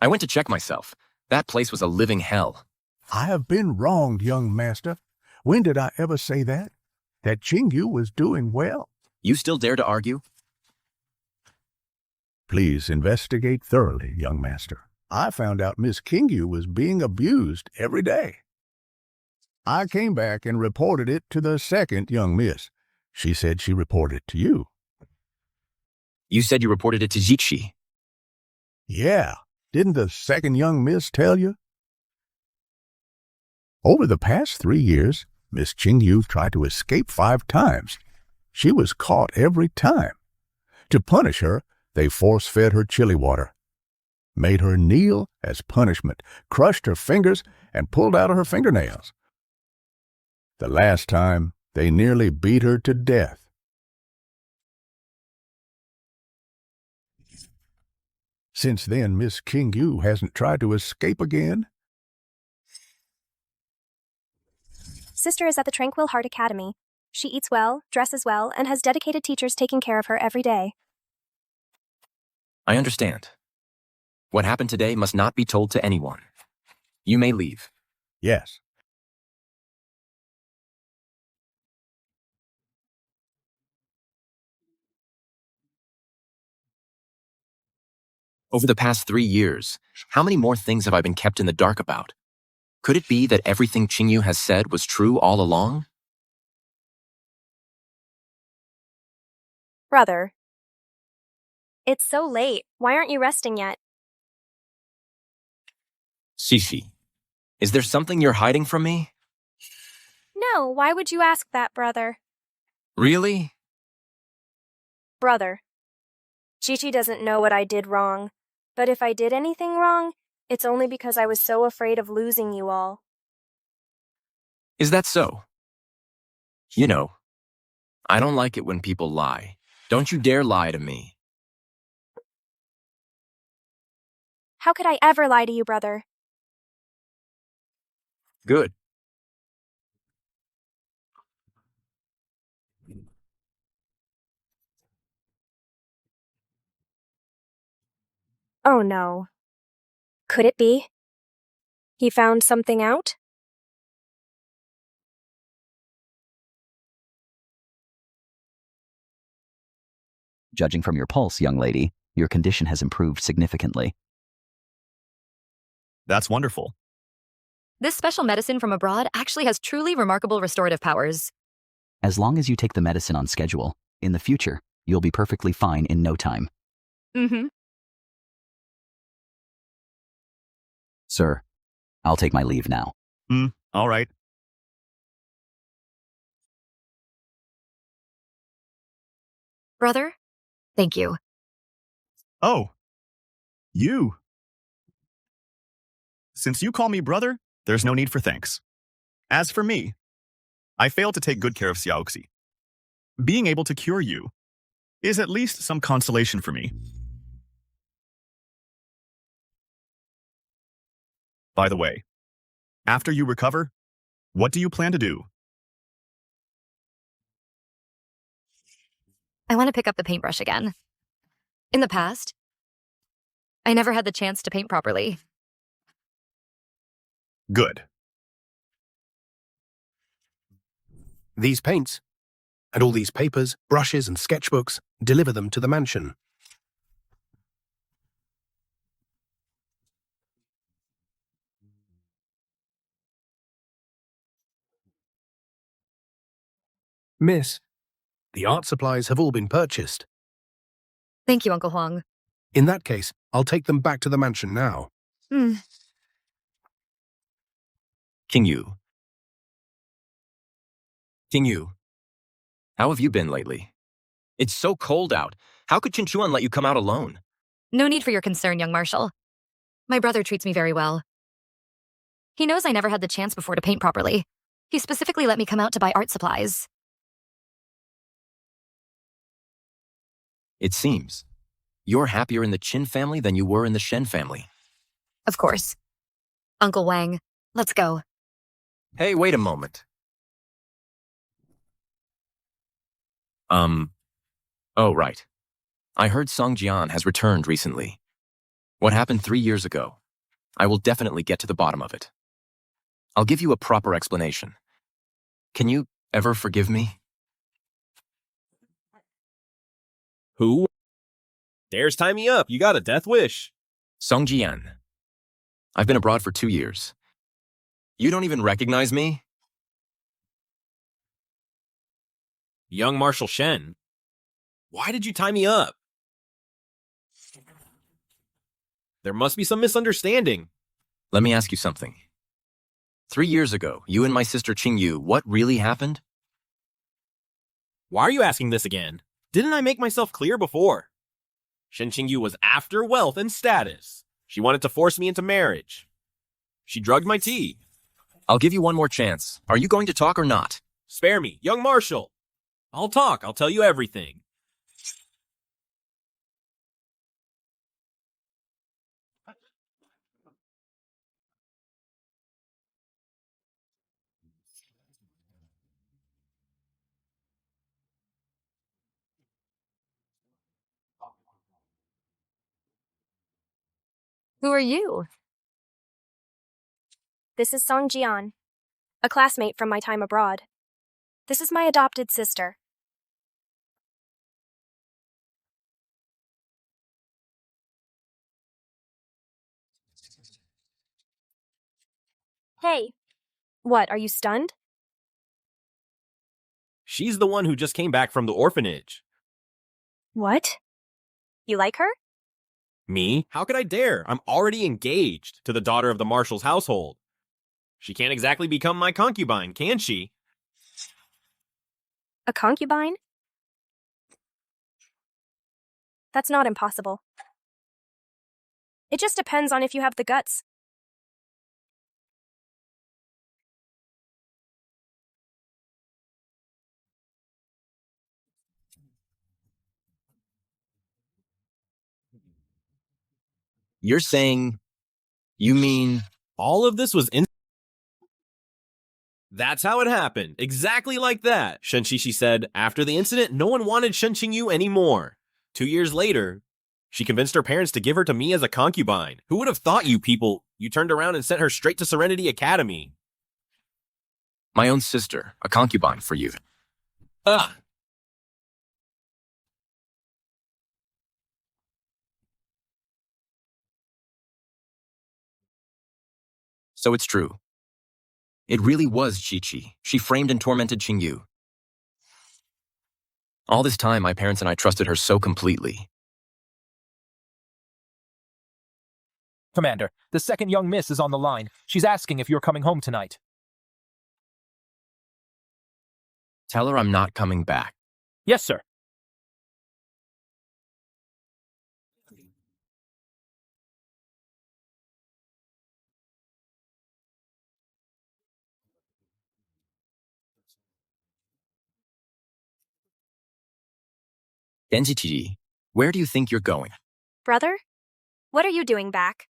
I went to check myself. That place was a living hell. I have been wronged, young master. When did I ever say that? That Qingyu was doing well? You still dare to argue? Please investigate thoroughly, young master. I found out Miss Qingyu was being abused every day. I came back and reported it to the second young miss. She said she reported it to you. You said you reported it to Jixi. Yeah. Didn't the second young miss tell you? Over the past 3 years, Miss Qingyu tried to escape 5 times. She was caught every time. To punish her, they force-fed her chili water, made her kneel as punishment, crushed her fingers, and pulled out her fingernails. The last time, they nearly beat her to death. Since then, Miss Qingyu hasn't tried to escape again. Sister is at the Tranquil Heart Academy. She eats well, dresses well, and has dedicated teachers taking care of her every day. I understand. What happened today must not be told to anyone. You may leave. Yes. Over the past 3 years, how many more things have I been kept in the dark about? Could it be that everything Qingyu has said was true all along? Brother. It's so late. Why aren't you resting yet? Xixi, is there something you're hiding from me? No, why would you ask that, brother? Really? Brother. Chichi doesn't know what I did wrong. But if I did anything wrong, it's only because I was so afraid of losing you all. Is that so? You know, I don't like it when people lie. Don't you dare lie to me. How could I ever lie to you, brother? Good. Oh no. Could it be? He found something out? Judging from your pulse, young lady, your condition has improved significantly. That's wonderful. This special medicine from abroad actually has truly remarkable restorative powers. As long as you take the medicine on schedule, in the future, you'll be perfectly fine in no time. Mm-hmm. Sir, I'll take my leave now. All right. Brother, thank you. Oh, you. Since you call me brother, there's no need for thanks. As for me, I failed to take good care of Xiaoxi. Being able to cure you is at least some consolation for me. By the way, after you recover, what do you plan to do? I want to pick up the paintbrush again. In the past, I never had the chance to paint properly. Good. These paints, and all these papers, brushes, and sketchbooks, deliver them to the mansion. Miss, the art supplies have all been purchased. Thank you, Uncle Huang. In that case, I'll take them back to the mansion now. King Yu. King Yu, how have you been lately? It's so cold out. How could Chinchuan let you come out alone? No need for your concern, young Marshal. My brother treats me very well. He knows I never had the chance before to paint properly. He specifically let me come out to buy art supplies. It seems. You're happier in the Qin family than you were in the Shen family. Of course. Uncle Wang, let's go. Hey, wait a moment. Oh, right. I heard Song Jian has returned recently. What happened 3 years ago? I will definitely get to the bottom of it. I'll give you a proper explanation. Can you ever forgive me? Who dares tie me up? You got a death wish. Song Jian. I've been abroad for 2 years. You don't even recognize me? Young Marshal Shen. Why did you tie me up? There must be some misunderstanding. Let me ask you something. 3 years ago, you and my sister Qingyu, what really happened? Why are you asking this again? Didn't I make myself clear before? Shen Qingyu was after wealth and status. She wanted to force me into marriage. She drugged my tea. I'll give you one more chance. Are you going to talk or not? Spare me, young Marshal. I'll talk. I'll tell you everything. Who are you? This is Song Jian, a classmate from my time abroad. This is my adopted sister. Hey. What, are you stunned? She's the one who just came back from the orphanage. What? You like her? Me? How could I dare? I'm already engaged to the daughter of the Marshal's household. She can't exactly become my concubine, can she? A concubine? That's not impossible. It just depends on if you have the guts. You're saying... You mean... All of this was in... That's how it happened. Exactly like that. Shen Shishi said, after the incident, no one wanted Shen Qingyu anymore. 2 years later, she convinced her parents to give her to me as a concubine. Who would have thought, you people? You turned around and sent her straight to Serenity Academy. My own sister, a concubine for you. Ugh. So it's true. It really was Chi-Chi. She framed and tormented Qingyu. All this time, my parents and I trusted her so completely. Commander, the second young miss is on the line. She's asking if you're coming home tonight. Tell her I'm not coming back. Yes, sir. NGTD, where do you think you're going? Brother? What are you doing back?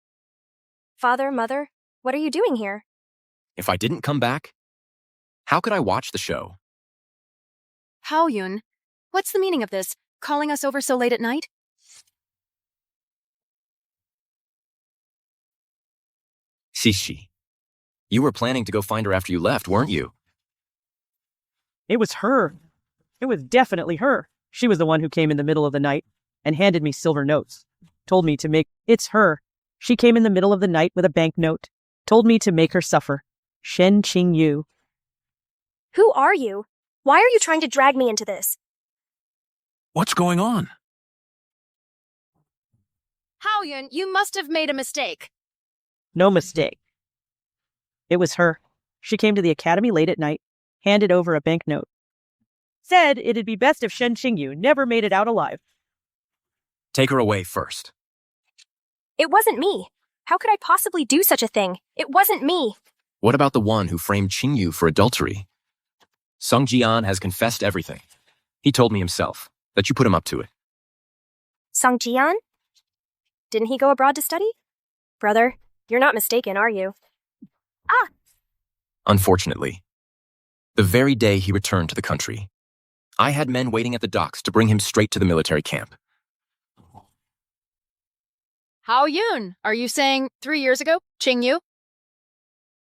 Father, mother, what are you doing here? If I didn't come back, how could I watch the show? Haoyun, what's the meaning of this? Calling us over so late at night? Shishi, you were planning to go find her after you left, weren't you? It was her. It was definitely her. She was the one who came in the middle of the night and handed me silver notes. Told me to make... It's her. She came in the middle of the night with a banknote. Told me to make her suffer. Shen Qingyu. Who are you? Why are you trying to drag me into this? What's going on? Haoyun, you must have made a mistake. No mistake. It was her. She came to the academy late at night, handed over a banknote. Said it'd be best if Shen Qingyu never made it out alive. Take her away first. It wasn't me. How could I possibly do such a thing? It wasn't me. What about the one who framed Qingyu for adultery? Sung Jian has confessed everything. He told me himself that you put him up to it. Sung Jian? Didn't he go abroad to study? Brother, you're not mistaken, are you? Ah! Unfortunately, the very day he returned to the country, I had men waiting at the docks to bring him straight to the military camp. Haoyun, are you saying 3 years ago, Qingyu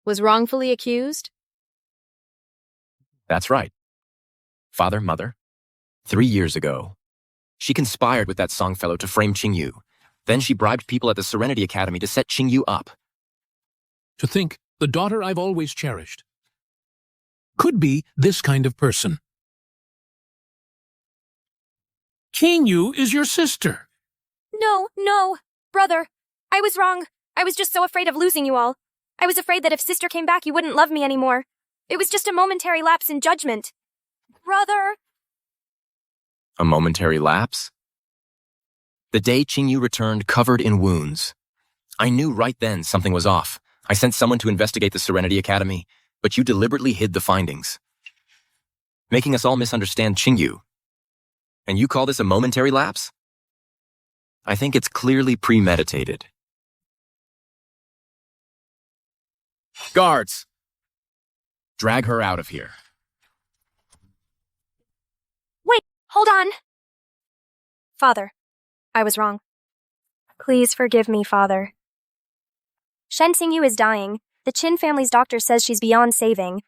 was wrongfully accused? That's right. Father, mother, 3 years ago, she conspired with that Song fellow to frame Qingyu. Then she bribed people at the Serenity Academy to set Qingyu up. To think the daughter I've always cherished could be this kind of person. Qingyu is your sister. No. Brother, I was wrong. I was just so afraid of losing you all. I was afraid that if sister came back, you wouldn't love me anymore. It was just a momentary lapse in judgment. Brother! A momentary lapse? The day Qingyu returned covered in wounds. I knew right then something was off. I sent someone to investigate the Serenity Academy, but you deliberately hid the findings, making us all misunderstand Qingyu. And you call this a momentary lapse? I think it's clearly premeditated. Guards! Drag her out of here. Wait, hold on. Father, I was wrong. Please forgive me, Father. Shen Xingyu is dying. The Qin family's doctor says she's beyond saving.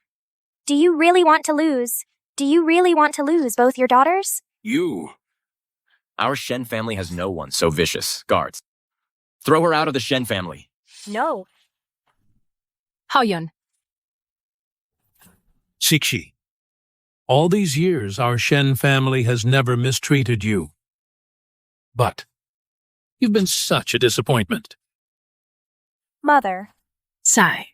Do you really want to lose? Do you really want to lose both your daughters? You. Our Shen family has no one so vicious. Guards, throw her out of the Shen family. No. Haoyun. Sixi. All these years, our Shen family has never mistreated you. But you've been such a disappointment. Mother. Sigh.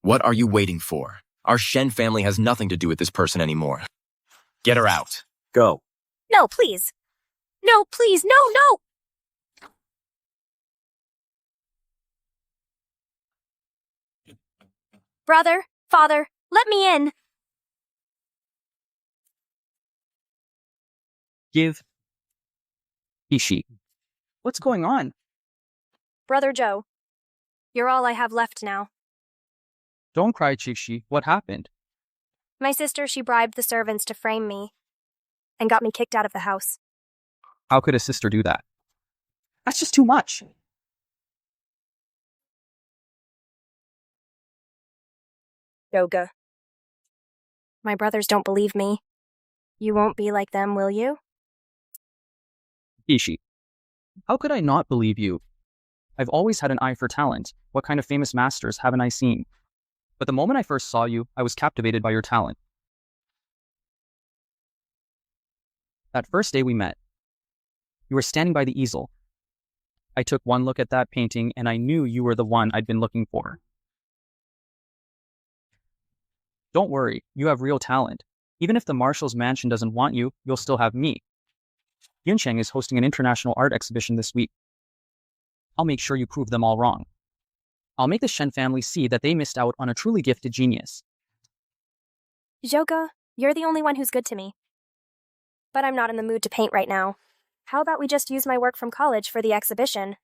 What are you waiting for? Our Shen family has nothing to do with this person anymore. Get her out. Go. No, please. No, please, no! Brother, father, let me in. Give. Ishi. What's going on? Brother Joe, you're all I have left now. Don't cry, Chishi. What happened? My sister, she bribed the servants to frame me and got me kicked out of the house. How could a sister do that? That's just too much. Yoga. My brothers don't believe me. You won't be like them, will you? Ishi. How could I not believe you? I've always had an eye for talent. What kind of famous masters haven't I seen? But the moment I first saw you, I was captivated by your talent. That first day we met, you were standing by the easel. I took one look at that painting and I knew you were the one I'd been looking for. Don't worry, you have real talent. Even if the Marshal's mansion doesn't want you, you'll still have me. Yuncheng is hosting an international art exhibition this week. I'll make sure you prove them all wrong. I'll make the Shen family see that they missed out on a truly gifted genius. Zhouge, you're the only one who's good to me. but I'm not in the mood to paint right now. How about we just use my work from college for the exhibition?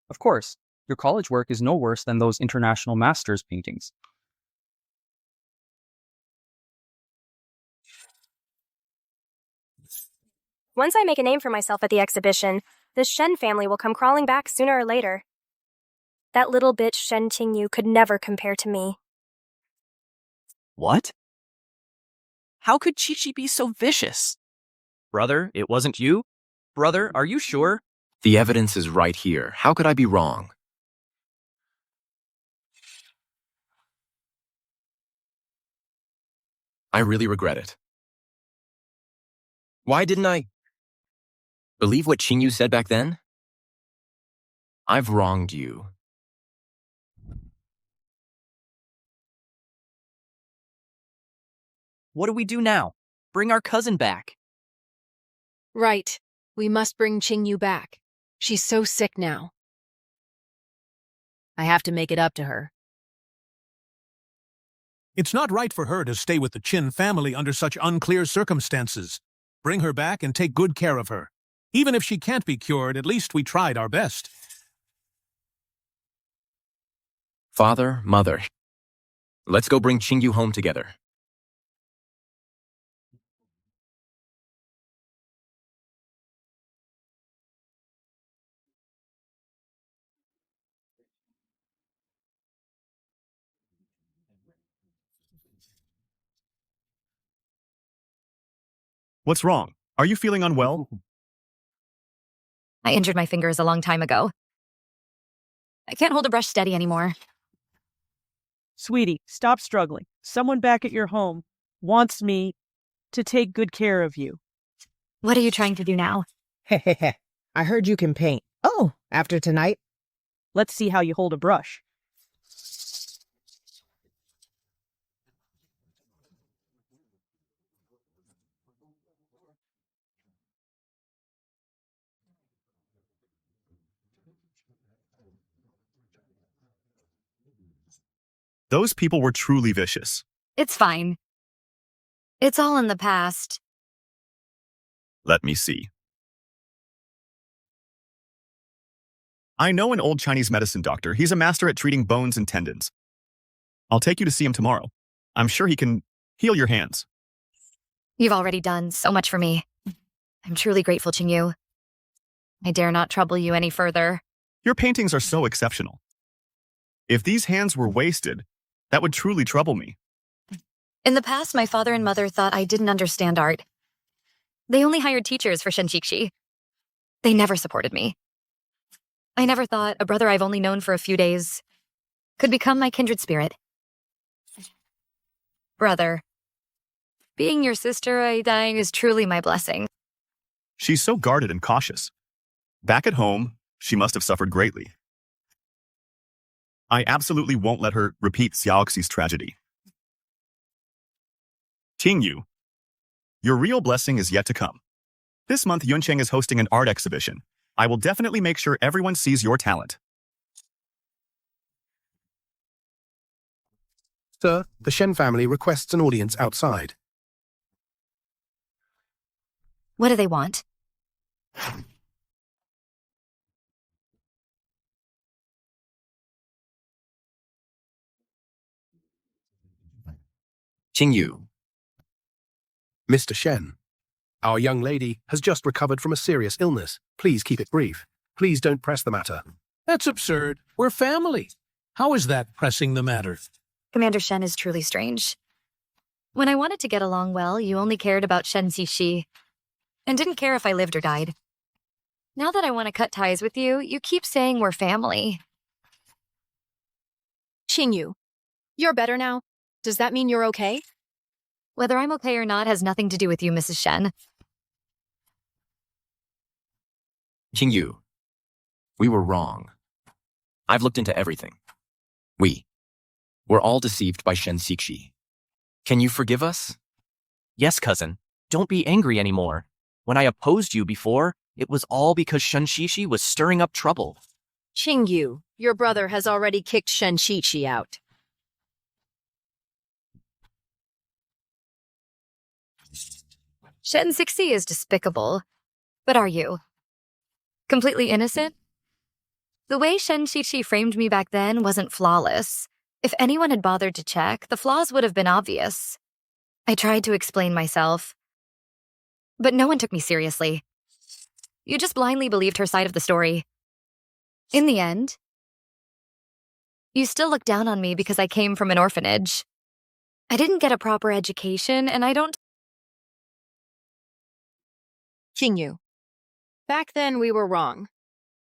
Of course, your college work is no worse than those international masters paintings. Once I make a name for myself at the exhibition, the Shen family will come crawling back sooner or later. That little bitch Shen Qingyu could never compare to me. What? How could Chi-Chi be so vicious? Brother, it wasn't you? Brother, are you sure? The evidence is right here. How could I be wrong? I really regret it. Why didn't I believe what Qingyu said back then? I've wronged you. What do we do now? Bring our cousin back. Right. We must bring Qingyu back. She's so sick now. I have to make it up to her. It's not right for her to stay with the Qin family under such unclear circumstances. Bring her back and take good care of her. Even if she can't be cured, at least we tried our best. Father, Mother, let's go bring Qingyu home together. What's wrong? Are you feeling unwell? I injured my fingers a long time ago. I can't hold a brush steady anymore. Sweetie, stop struggling. Someone back at your home wants me to take good care of you. What are you trying to do now? Heh. I heard you can paint. Oh, after tonight? Let's see how you hold a brush. Those people were truly vicious. It's fine. It's all in the past. Let me see. I know an old Chinese medicine doctor. He's a master at treating bones and tendons. I'll take you to see him tomorrow. I'm sure he can heal your hands. You've already done so much for me. I'm truly grateful, Qingyu. I dare not trouble you any further. Your paintings are so exceptional. If these hands were wasted, that would truly trouble me. In the past, my father and mother thought I didn't understand art. They only hired teachers for Shenxixi. They never supported me. I never thought a brother I've only known for a few days could become my kindred spirit. Brother, being your sister is truly my blessing. She's so guarded and cautious. Back at home, she must have suffered greatly. I absolutely won't let her repeat Xiaoxi's tragedy. Qingyu, your real blessing is yet to come. This month, Yuncheng is hosting an art exhibition. I will definitely make sure everyone sees your talent. Sir, the Shen family requests an audience outside. What do they want? Qingyu. Mr. Shen, our young lady has just recovered from a serious illness. Please keep it brief. Please don't press the matter. That's absurd. We're family. How is that pressing the matter? Commander Shen is truly strange. When I wanted to get along well, you only cared about Shen Zishi and didn't care if I lived or died. Now that I want to cut ties with you, you keep saying we're family. Qingyu, you're better now? Does that mean you're okay? Whether I'm okay or not has nothing to do with you, Mrs. Shen. Qingyu, we were wrong. I've looked into everything. We're all deceived by Shen Xixi. Can you forgive us? Yes, cousin. Don't be angry anymore. When I opposed you before, it was all because Shen Shishi was stirring up trouble. Qingyu, your brother has already kicked Shen Shishi out. Shen 60 is despicable. But are you? Completely innocent? The way Shen Shichi framed me back then wasn't flawless. If anyone had bothered to check, the flaws would have been obvious. I tried to explain myself, but no one took me seriously. You just blindly believed her side of the story. In the end, you still look down on me because I came from an orphanage. I didn't get a proper education, and I don't— Qingyu. Back then we were wrong,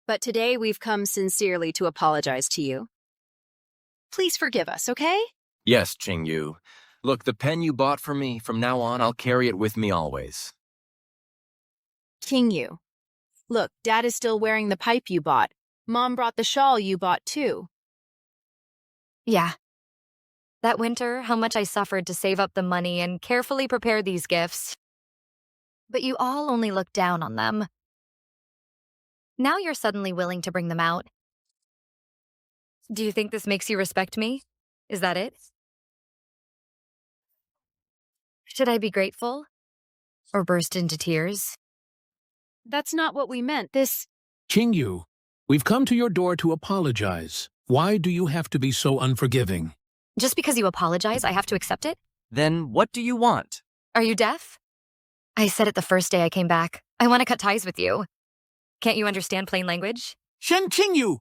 but today we've come sincerely to apologize to you. Please forgive us, okay? Yes, Qingyu. Look, the pen you bought for me, from now on, I'll carry it with me always. Qingyu. Look, Dad is still wearing the pipe you bought. Mom brought the shawl you bought too. Yeah. That winter, how much I suffered to save up the money and carefully prepare these gifts. But you all only looked down on them. Now you're suddenly willing to bring them out. Do you think this makes you respect me? Is that it? Should I be grateful? Or burst into tears? That's not what we meant. This— Qingyu, we've come to your door to apologize. Why do you have to be so unforgiving? Just because you apologize, I have to accept it? Then what do you want? Are you deaf? I said it the first day I came back. I want to cut ties with you. Can't you understand plain language? Shen Qingyu,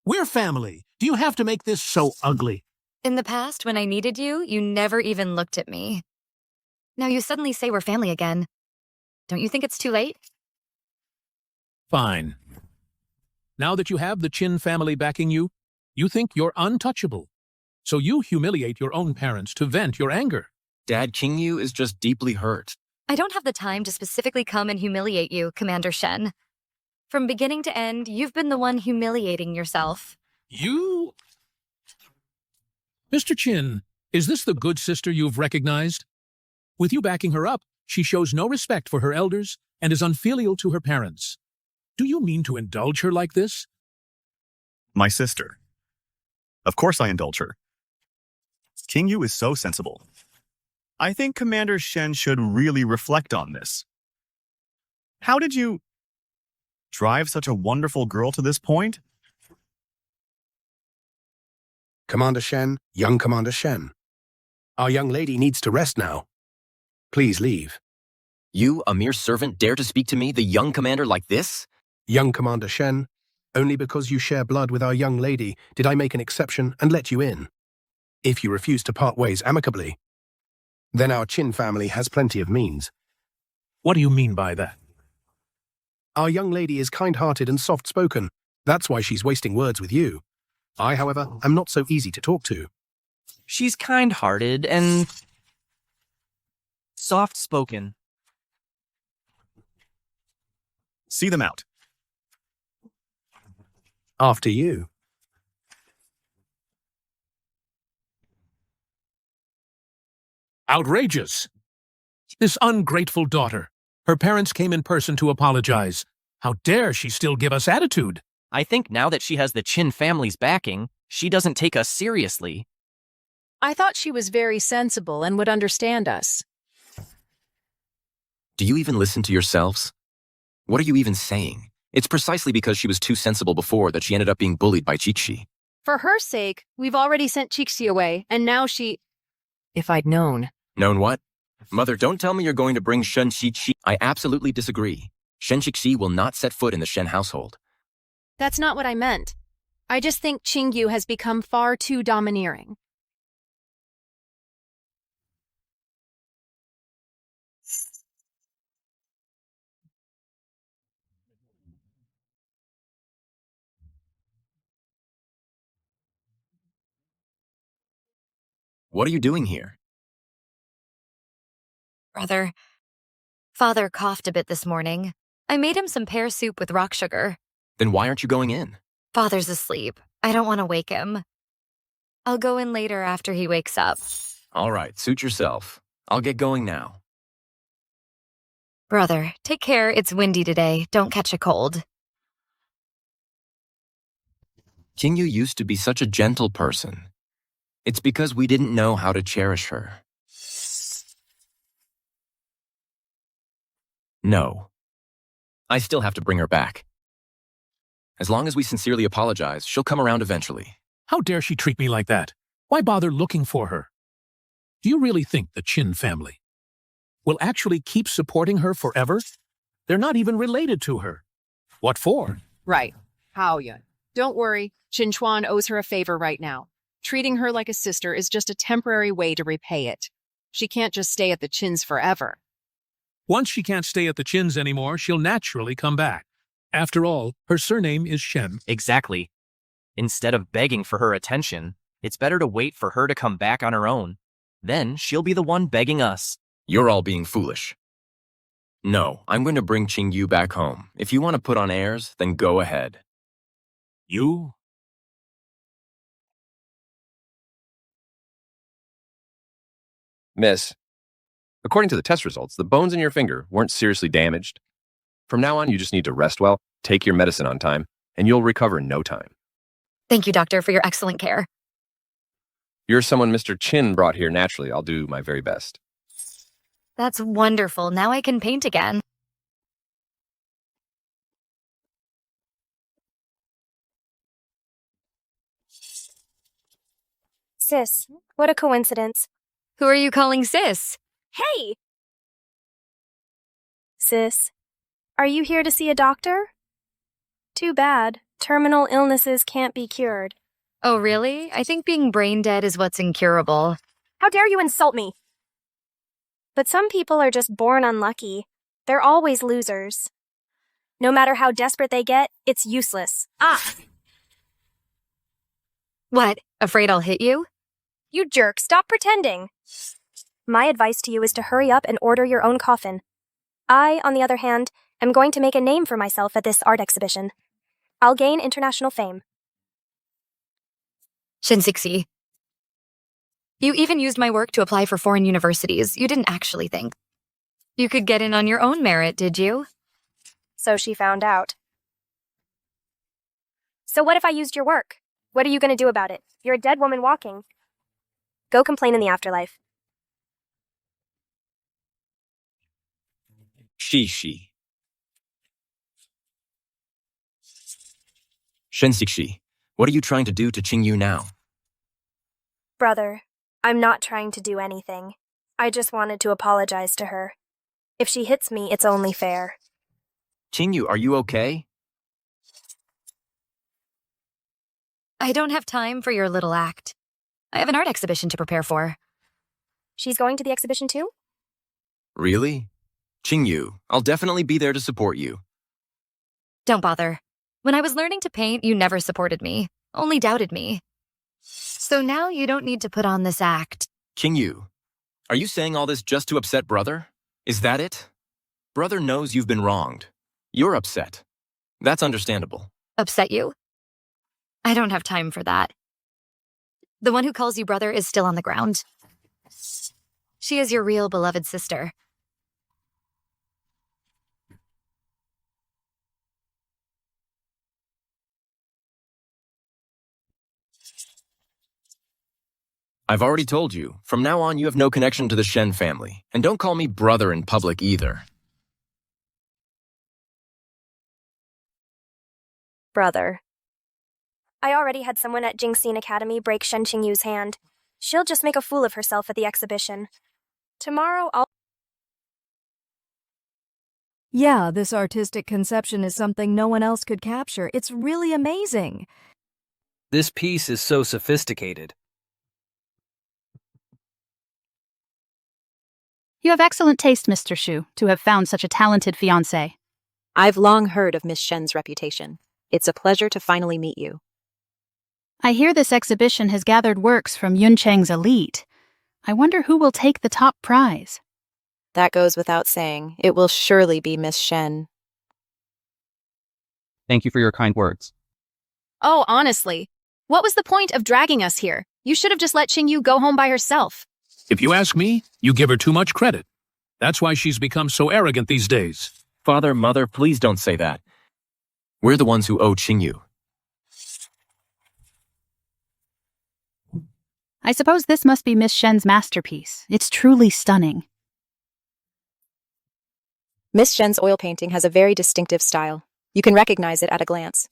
we're family. Do you have to make this so ugly? In the past, when I needed you, you never even looked at me. Now you suddenly say we're family again. Don't you think it's too late? Fine. Now that you have the Qin family backing you, you think you're untouchable. So you humiliate your own parents to vent your anger. Dad, Qingyu is just deeply hurt. I don't have the time to specifically come and humiliate you, Commander Shen. From beginning to end, you've been the one humiliating yourself. You? Mr. Qin, is this the good sister you've recognized? With you backing her up, she shows no respect for her elders and is unfilial to her parents. Do you mean to indulge her like this? My sister. Of course I indulge her. Qingyu is so sensible. I think Commander Shen should really reflect on this. How did you drive such a wonderful girl to this point? Commander Shen, young Commander Shen. Our young lady needs to rest now. Please leave. You, a mere servant, dare to speak to me, the young commander, like this? Young Commander Shen, only because you share blood with our young lady did I make an exception and let you in. If you refuse to part ways amicably, then our Qin family has plenty of means. What do you mean by that? Our young lady is kind-hearted and soft-spoken. That's why she's wasting words with you. I, however, am not so easy to talk to. She's kind-hearted and soft-spoken. See them out. After you. Outrageous! This ungrateful daughter. Her parents came in person to apologize. How dare she still give us attitude? I think now that she has the Qin family's backing, she doesn't take us seriously. I thought she was very sensible and would understand us. Do you even listen to yourselves? What are you even saying? It's precisely because she was too sensible before that she ended up being bullied by Chichi. For her sake, we've already sent Chixi away, and now she— If I'd known. Known what? Mother, don't tell me you're going to bring Shen Shichi. I absolutely disagree. Shen Shichi will not set foot in the Shen household. That's not what I meant. I just think Qingyu has become far too domineering. What are you doing here? Brother, Father coughed a bit this morning. I made him some pear soup with rock sugar. Then why aren't you going in? Father's asleep. I don't want to wake him. I'll go in later after he wakes up. All right, suit yourself. I'll get going now. Brother, take care. It's windy today. Don't catch a cold. Qingyu used to be such a gentle person. It's because we didn't know how to cherish her. No. I still have to bring her back. As long as we sincerely apologize, she'll come around eventually. How dare she treat me like that? Why bother looking for her? Do you really think the Chin family will actually keep supporting her forever? They're not even related to her. What for? Right. Haoyun. Don't worry. Chin Chuan owes her a favor right now. Treating her like a sister is just a temporary way to repay it. She can't just stay at the Chins forever. Once she can't stay at the Chins anymore, she'll naturally come back. After all, her surname is Shen. Exactly. Instead of begging for her attention, it's better to wait for her to come back on her own. Then she'll be the one begging us. You're all being foolish. No, I'm going to bring Qingyu back home. If you want to put on airs, then go ahead. You? Miss, according to the test results, the bones in your finger weren't seriously damaged. From now on, you just need to rest well, take your medicine on time, and you'll recover in no time. Thank you, doctor, for your excellent care. You're someone Mr. Chin brought here naturally. I'll do my very best. That's wonderful. Now I can paint again. Sis, what a coincidence. Who are you calling sis? Hey! Sis, are you here to see a doctor? Too bad. Terminal illnesses can't be cured. Oh, really? I think being brain dead is what's incurable. How dare you insult me? But some people are just born unlucky. They're always losers. No matter how desperate they get, it's useless. Ah! What? Afraid I'll hit you? You jerk, stop pretending. My advice to you is to hurry up and order your own coffin. I, on the other hand, am going to make a name for myself at this art exhibition. I'll gain international fame. Shinsixi. You even used my work to apply for foreign universities. You didn't actually think you could get in on your own merit, did you? So she found out. So what if I used your work? What are you going to do about it? You're a dead woman walking. Go complain in the afterlife. Shishi. Shinsixi, what are you trying to do to Qingyu now? Brother, I'm not trying to do anything. I just wanted to apologize to her. If she hits me, it's only fair. Qingyu, are you okay? I don't have time for your little act. I have an art exhibition to prepare for. She's going to the exhibition too? Really? Qingyu, I'll definitely be there to support you. Don't bother. When I was learning to paint, you never supported me, only doubted me. So now you don't need to put on this act. Qingyu, are you saying all this just to upset brother? Is that it? Brother knows you've been wronged. You're upset. That's understandable. Upset you? I don't have time for that. The one who calls you brother is still on the ground. She is your real beloved sister. I've already told you, from now on you have no connection to the Shen family, and don't call me brother in public either. Brother. I already had someone at Jingxin Academy break Shen Qingyu's hand. She'll just make a fool of herself at the exhibition. Tomorrow I'll... Yeah, this artistic conception is something no one else could capture. It's really amazing. This piece is so sophisticated. You have excellent taste, Mr. Shu, to have found such a talented fiancé. I've long heard of Miss Shen's reputation. It's a pleasure to finally meet you. I hear this exhibition has gathered works from Yuncheng's elite. I wonder who will take the top prize. That goes without saying. It will surely be Miss Shen. Thank you for your kind words. Oh, honestly, what was the point of dragging us here? You should have just let Qingyu go home by herself. If you ask me, you give her too much credit. That's why she's become so arrogant these days. Father, mother, please don't say that. We're the ones who owe Qingyu. I suppose this must be Miss Shen's masterpiece. It's truly stunning. Miss Shen's oil painting has a very distinctive style. You can recognize it at a glance.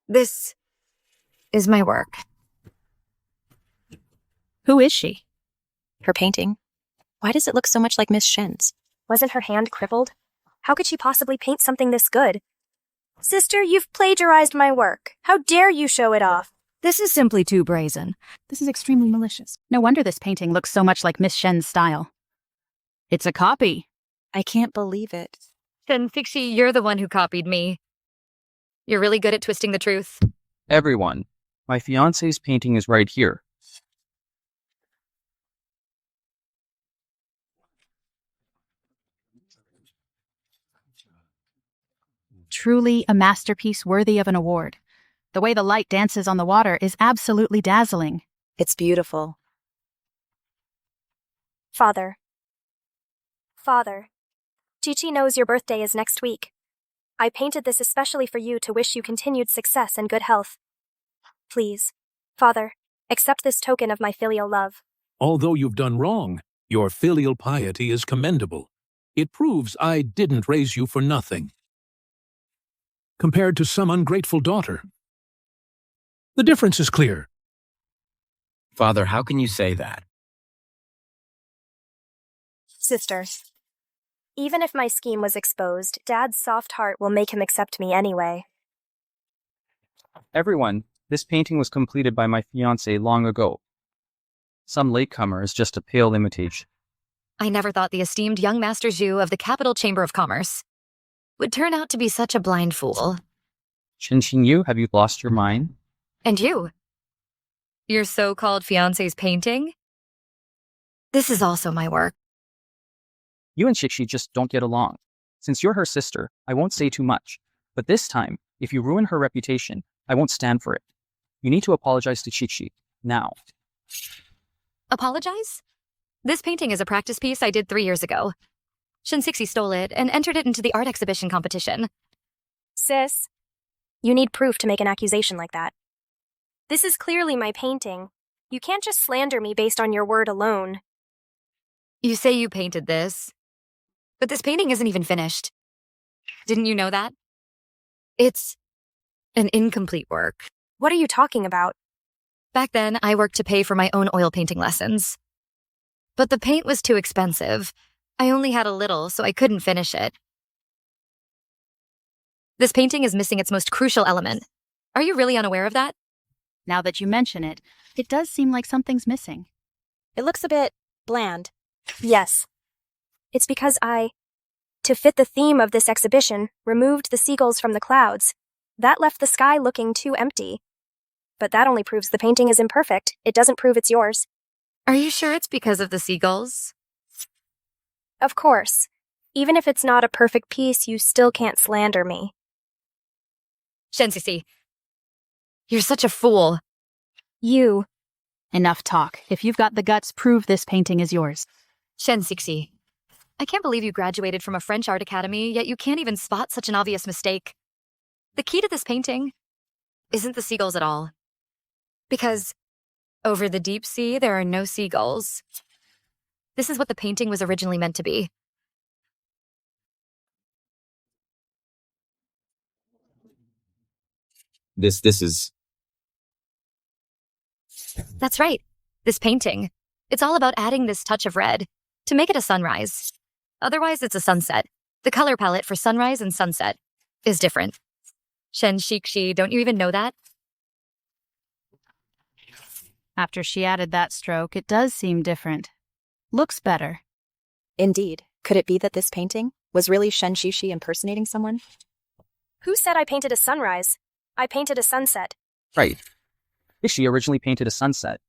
This is my work. Who is she? Her painting. Why does it look so much like Miss Shen's? Wasn't her hand crippled? How could she possibly paint something this good? Sister, you've plagiarized my work. How dare you show it off? This is simply too brazen. This is extremely malicious. No wonder this painting looks so much like Miss Shen's style. It's a copy. I can't believe it. Then, Fixie, you're the one who copied me. You're really good at twisting the truth. Everyone, my fiance's painting is right here. Truly a masterpiece worthy of an award. The way the light dances on the water is absolutely dazzling. It's beautiful. Father. Father. Chi-Chi knows your birthday is next week. I painted this especially for you to wish you continued success and good health. Please, Father, accept this token of my filial love. Although you've done wrong, your filial piety is commendable. It proves I didn't raise you for nothing. Compared to some ungrateful daughter. The difference is clear. Father, how can you say that? Sister. Even if my scheme was exposed, Dad's soft heart will make him accept me anyway. Everyone, this painting was completed by my fiancé long ago. Some latecomer is just a pale imitation. I never thought the esteemed young Master Zhu of the Capital Chamber of Commerce would turn out to be such a blind fool. Yu, have you lost your mind? And you? Your so-called fiancé's painting? This is also my work. You and Chichi just don't get along. Since you're her sister, I won't say too much. But this time, if you ruin her reputation, I won't stand for it. You need to apologize to Chichi, now. Apologize? This painting is a practice piece I did 3 years ago. Shin-Sixi stole it and entered it into the art exhibition competition. Sis, you need proof to make an accusation like that. This is clearly my painting. You can't just slander me based on your word alone. You say you painted this, but this painting isn't even finished. Didn't you know that? It's an incomplete work. What are you talking about? Back then, I worked to pay for my own oil painting lessons. But the paint was too expensive. I only had a little, so I couldn't finish it. This painting is missing its most crucial element. Are you really unaware of that? Now that you mention it, it does seem like something's missing. It looks a bit bland. Yes. It's because to fit the theme of this exhibition, removed the seagulls from the clouds. That left the sky looking too empty. But that only proves the painting is imperfect. It doesn't prove it's yours. Are you sure it's because of the seagulls? Of course. Even if it's not a perfect piece, you still can't slander me. Shin-Sixi, you're such a fool. You. Enough talk. If you've got the guts, prove this painting is yours. Shin-Sixi, I can't believe you graduated from a French art academy, yet you can't even spot such an obvious mistake. The key to this painting isn't the seagulls at all. Because over the deep sea, there are no seagulls. This is what the painting was originally meant to be. This is... That's right. This painting. It's all about adding this touch of red to make it a sunrise. Otherwise, it's a sunset. The color palette for sunrise and sunset is different. Shin-Sixi, don't you even know that? After she added that stroke, it does seem different. Looks better. Indeed. Could it be that this painting was really Shin-Sixi impersonating someone? Who said I painted a sunrise? I painted a sunset. Right. She originally painted a sunset.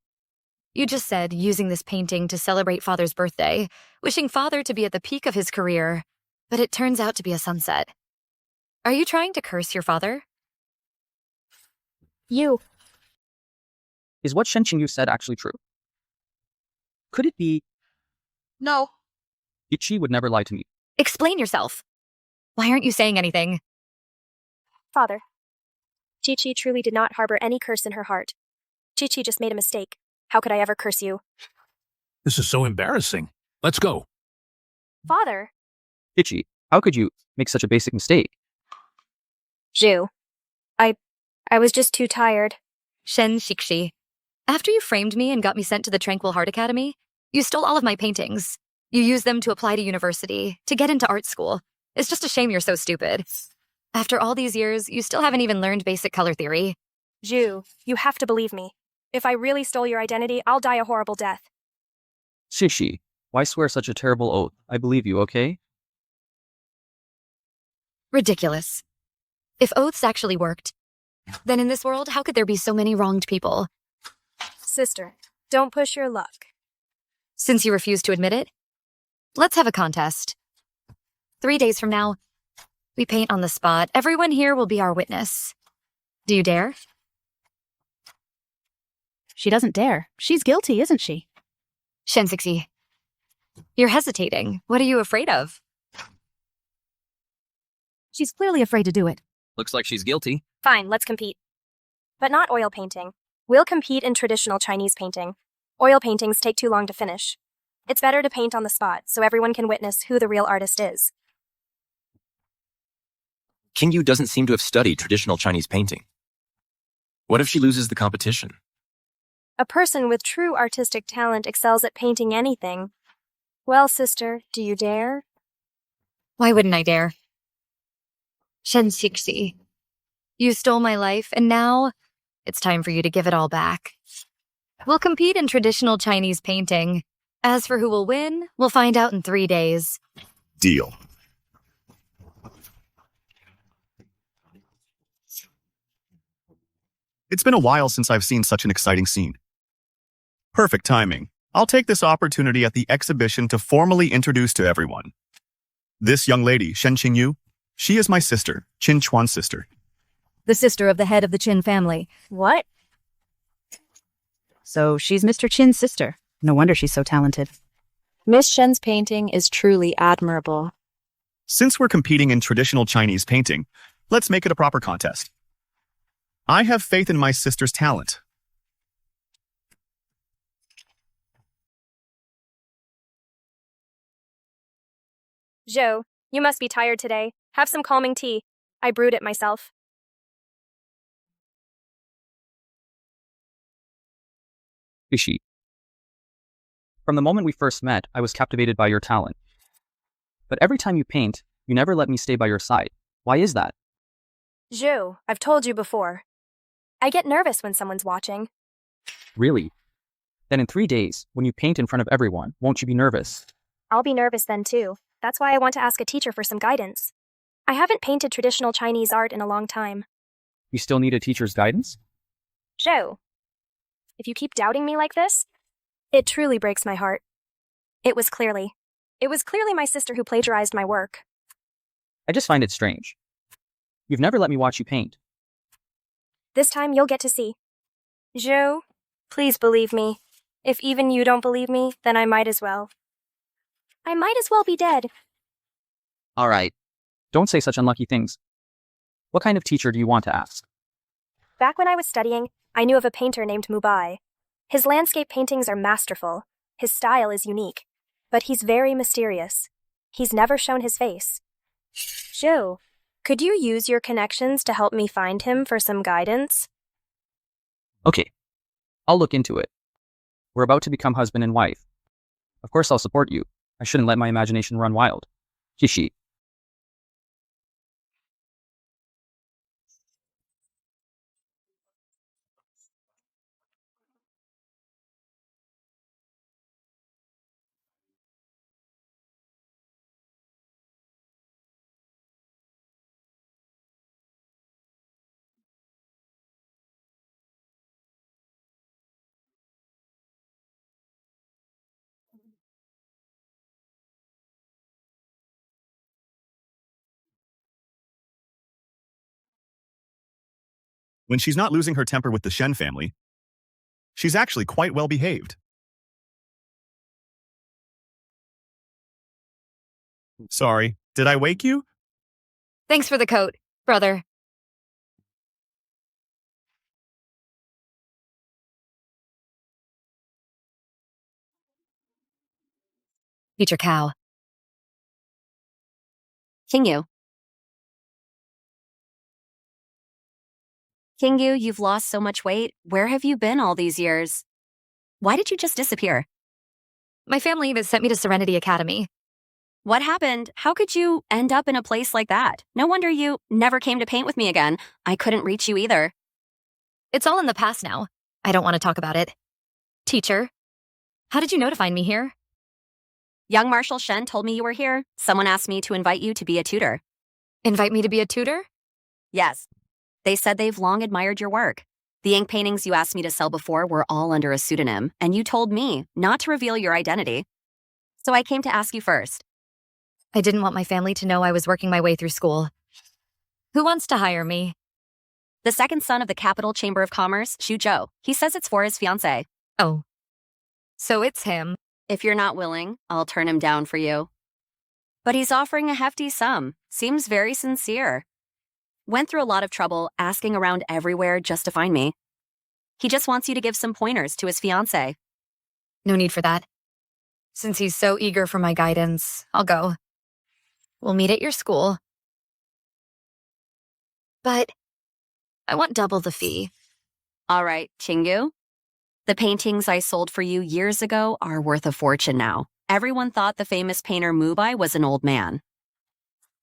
You just said using this painting to celebrate Father's birthday, wishing Father to be at the peak of his career, but it turns out to be a sunset. Are you trying to curse your father? You. Is what Shen Qingyu said actually true? Could it be... No. Ichi would never lie to me. Explain yourself. Why aren't you saying anything? Father. Chi-Chi truly did not harbor any curse in her heart. Chi-Chi just made a mistake. How could I ever curse you? This is so embarrassing. Let's go. Father. Chichi, how could you make such a basic mistake? Zhu. I was just too tired. Shen Shixi. After you framed me and got me sent to the Tranquil Heart Academy, you stole all of my paintings. You used them to apply to university, to get into art school. It's just a shame you're so stupid. After all these years, you still haven't even learned basic color theory. Zhu, you have to believe me. If I really stole your identity, I'll die a horrible death. Chichi, why swear such a terrible oath? I believe you, okay? Ridiculous. If oaths actually worked, then in this world, how could there be so many wronged people? Sister, don't push your luck. Since you refuse to admit it, let's have a contest. 3 days from now, we paint on the spot. Everyone here will be our witness. Do you dare? She doesn't dare. She's guilty, isn't she? Shensixi, you're hesitating. What are you afraid of? She's clearly afraid to do it. Looks like she's guilty. Fine, let's compete. But not oil painting. We'll compete in traditional Chinese painting. Oil paintings take too long to finish. It's better to paint on the spot so everyone can witness who the real artist is. King Yu doesn't seem to have studied traditional Chinese painting. What if she loses the competition? A person with true artistic talent excels at painting anything. Well, sister, do you dare? Why wouldn't I dare? Shen Xixi, you stole my life, and now it's time for you to give it all back. We'll compete in traditional Chinese painting. As for who will win, we'll find out in 3 days. Deal. It's been a while since I've seen such an exciting scene. Perfect timing. I'll take this opportunity at the exhibition to formally introduce to everyone. This young lady, Shen Qingyu, she is my sister, Qin Chuan's sister. The sister of the head of the Qin family. What? So she's Mr. Chin's sister. No wonder she's so talented. Miss Shen's painting is truly admirable. Since we're competing in traditional Chinese painting, let's make it a proper contest. I have faith in my sister's talent. Zhou, you must be tired today. Have some calming tea. I brewed it myself. Ishi. From the moment we first met, I was captivated by your talent. But every time you paint, you never let me stay by your side. Why is that? Zhou, I've told you before. I get nervous when someone's watching. Really? Then in 3 days, when you paint in front of everyone, won't you be nervous? I'll be nervous then too. That's why I want to ask a teacher for some guidance. I haven't painted traditional Chinese art in a long time. You still need a teacher's guidance? Zhou, if you keep doubting me like this, it truly breaks my heart. It was clearly my sister who plagiarized my work. I just find it strange. You've never let me watch you paint. This time you'll get to see. Zhou, please believe me. If even you don't believe me, then I might as well. I might as well be dead. All right. Don't say such unlucky things. What kind of teacher do you want to ask? Back when I was studying, I knew of a painter named Mubai. His landscape paintings are masterful. His style is unique. But he's very mysterious. He's never shown his face. Zhou, could you use your connections to help me find him for some guidance? Okay. I'll look into it. We're about to become husband and wife. Of course I'll support you. I shouldn't let my imagination run wild. Shishi. When she's not losing her temper with the Shen family, she's actually quite well behaved. Sorry, did I wake you? Thanks for the coat, brother. Teacher Cow. Kingyu. Kingyu, you've lost so much weight. Where have you been all these years? Why did you just disappear? My family has sent me to Serenity Academy. What happened? How could you end up in a place like that? No wonder you never came to paint with me again. I couldn't reach you either. It's all in the past now. I don't want to talk about it. Teacher, how did you know to find me here? Young Marshal Shen told me you were here. Someone asked me to invite you to be a tutor. Invite me to be a tutor? Yes. They said they've long admired your work. The ink paintings you asked me to sell before were all under a pseudonym, and you told me not to reveal your identity. So I came to ask you first. I didn't want my family to know I was working my way through school. Who wants to hire me? The second son of the Capital Chamber of Commerce, Xu Zhou. He says it's for his fiancée. Oh. So it's him. If you're not willing, I'll turn him down for you. But he's offering a hefty sum. Seems very sincere. Went through a lot of trouble asking around everywhere just to find me. He just wants you to give some pointers to his fiancée. No need for that. Since he's so eager for my guidance, I'll go. We'll meet at your school. But I want double the fee. All right, Chingu. The paintings I sold for you years ago are worth a fortune now. Everyone thought the famous painter Mubai was an old man.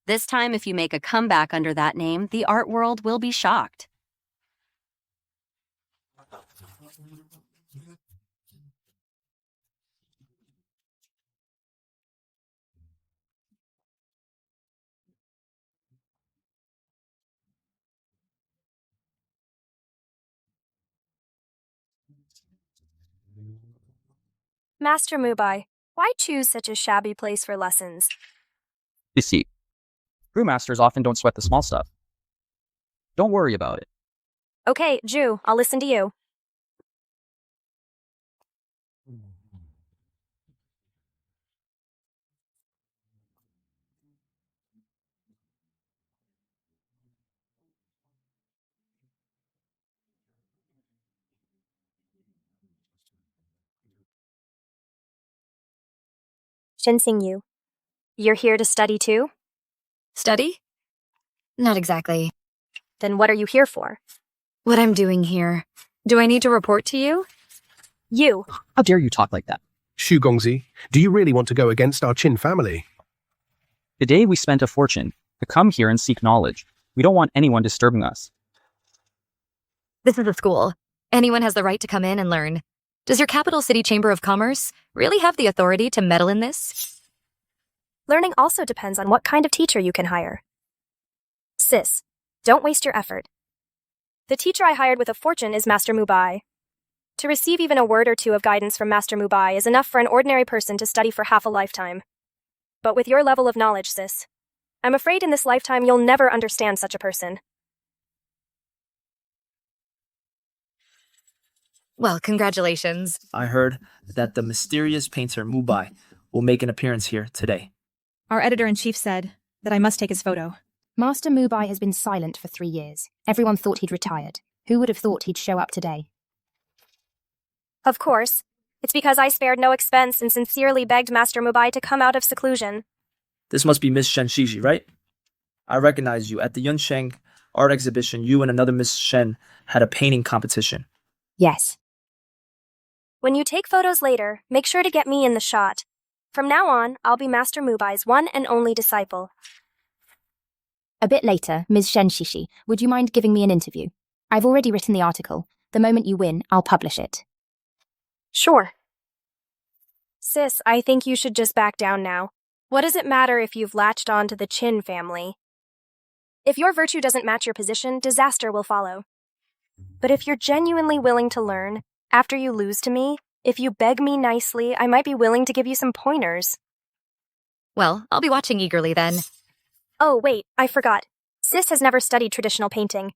This time, if you make a comeback under that name, the art world will be shocked. Master Mubai, why choose such a shabby place for lessons? You see, brewmasters often don't sweat the small stuff. Don't worry about it. Okay, Ju, I'll listen to you. Shinsing Yu, you're here to study too? Study? Not exactly. Then what are you here for? What I'm doing here. Do I need to report to you? You. How dare you talk like that? Xu Gongzi, do you really want to go against our Qin family? Today we spent a fortune to come here and seek knowledge. We don't want anyone disturbing us. This is a school. Anyone has the right to come in and learn. Does your capital city chamber of commerce really have the authority to meddle in this? Learning also depends on what kind of teacher you can hire. Sis, don't waste your effort. The teacher I hired with a fortune is Master Mubai. To receive even a word or two of guidance from Master Mubai is enough for an ordinary person to study for half a lifetime. But with your level of knowledge, sis, I'm afraid in this lifetime you'll never understand such a person. Well, congratulations. I heard that the mysterious painter Mubai will make an appearance here today. Our editor-in-chief said that I must take his photo. Master Mubai has been silent for 3 years. Everyone thought he'd retired. Who would have thought he'd show up today? Of course. It's because I spared no expense and sincerely begged Master Mubai to come out of seclusion. This must be Miss Shen Shishi, right? I recognize you. At the Yuncheng art exhibition, you and another Miss Shen had a painting competition. Yes. When you take photos later, make sure to get me in the shot. From now on, I'll be Master Mubai's one and only disciple. A bit later, Ms. Shenshishi, would you mind giving me an interview? I've already written the article. The moment you win, I'll publish it. Sure. Sis, I think you should just back down now. What does it matter if you've latched on to the Qin family? If your virtue doesn't match your position, disaster will follow. But if you're genuinely willing to learn, after you lose to me, if you beg me nicely, I might be willing to give you some pointers. Well, I'll be watching eagerly then. Oh, wait, I forgot. Sis has never studied traditional painting.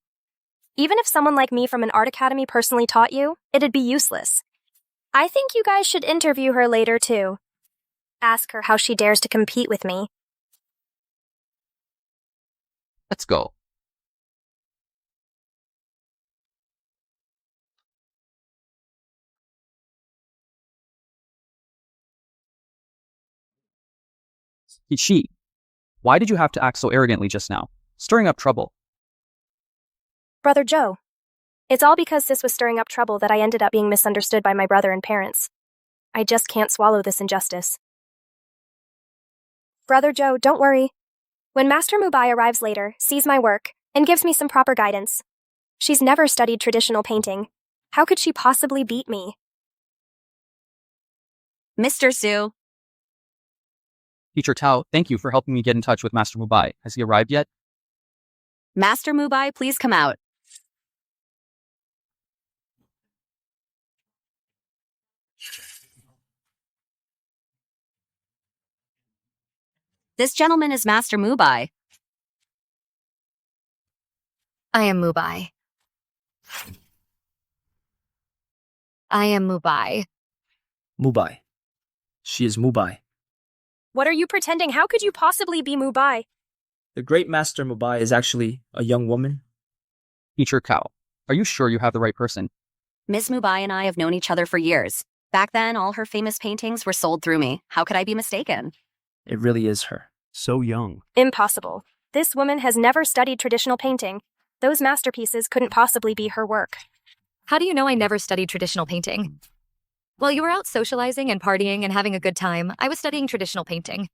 Even if someone like me from an art academy personally taught you, it'd be useless. I think you guys should interview her later, too. Ask her how she dares to compete with me. Let's go. Ichi, why did you have to act so arrogantly just now, stirring up trouble? Brother Joe. It's all because sis was stirring up trouble that I ended up being misunderstood by my brother and parents. I just can't swallow this injustice. Brother Joe, don't worry. When Master Mubai arrives later, sees my work, and gives me some proper guidance. She's never studied traditional painting. How could she possibly beat me? Mr. Su. Teacher Tao, thank you for helping me get in touch with Master Mubai. Has he arrived yet? Master Mubai, please come out. This gentleman is Master Mubai. I am Mubai. I am Mubai. Mubai. She is Mubai. What are you pretending? How could you possibly be Mubai? The great Master Mubai is actually a young woman. Teacher Kao, are you sure you have the right person? Ms. Mubai and I have known each other for years. Back then, all her famous paintings were sold through me. How could I be mistaken? It really is her. So young. Impossible. This woman has never studied traditional painting. Those masterpieces couldn't possibly be her work. How do you know I never studied traditional painting? While you were out socializing and partying and having a good time, I was studying traditional painting.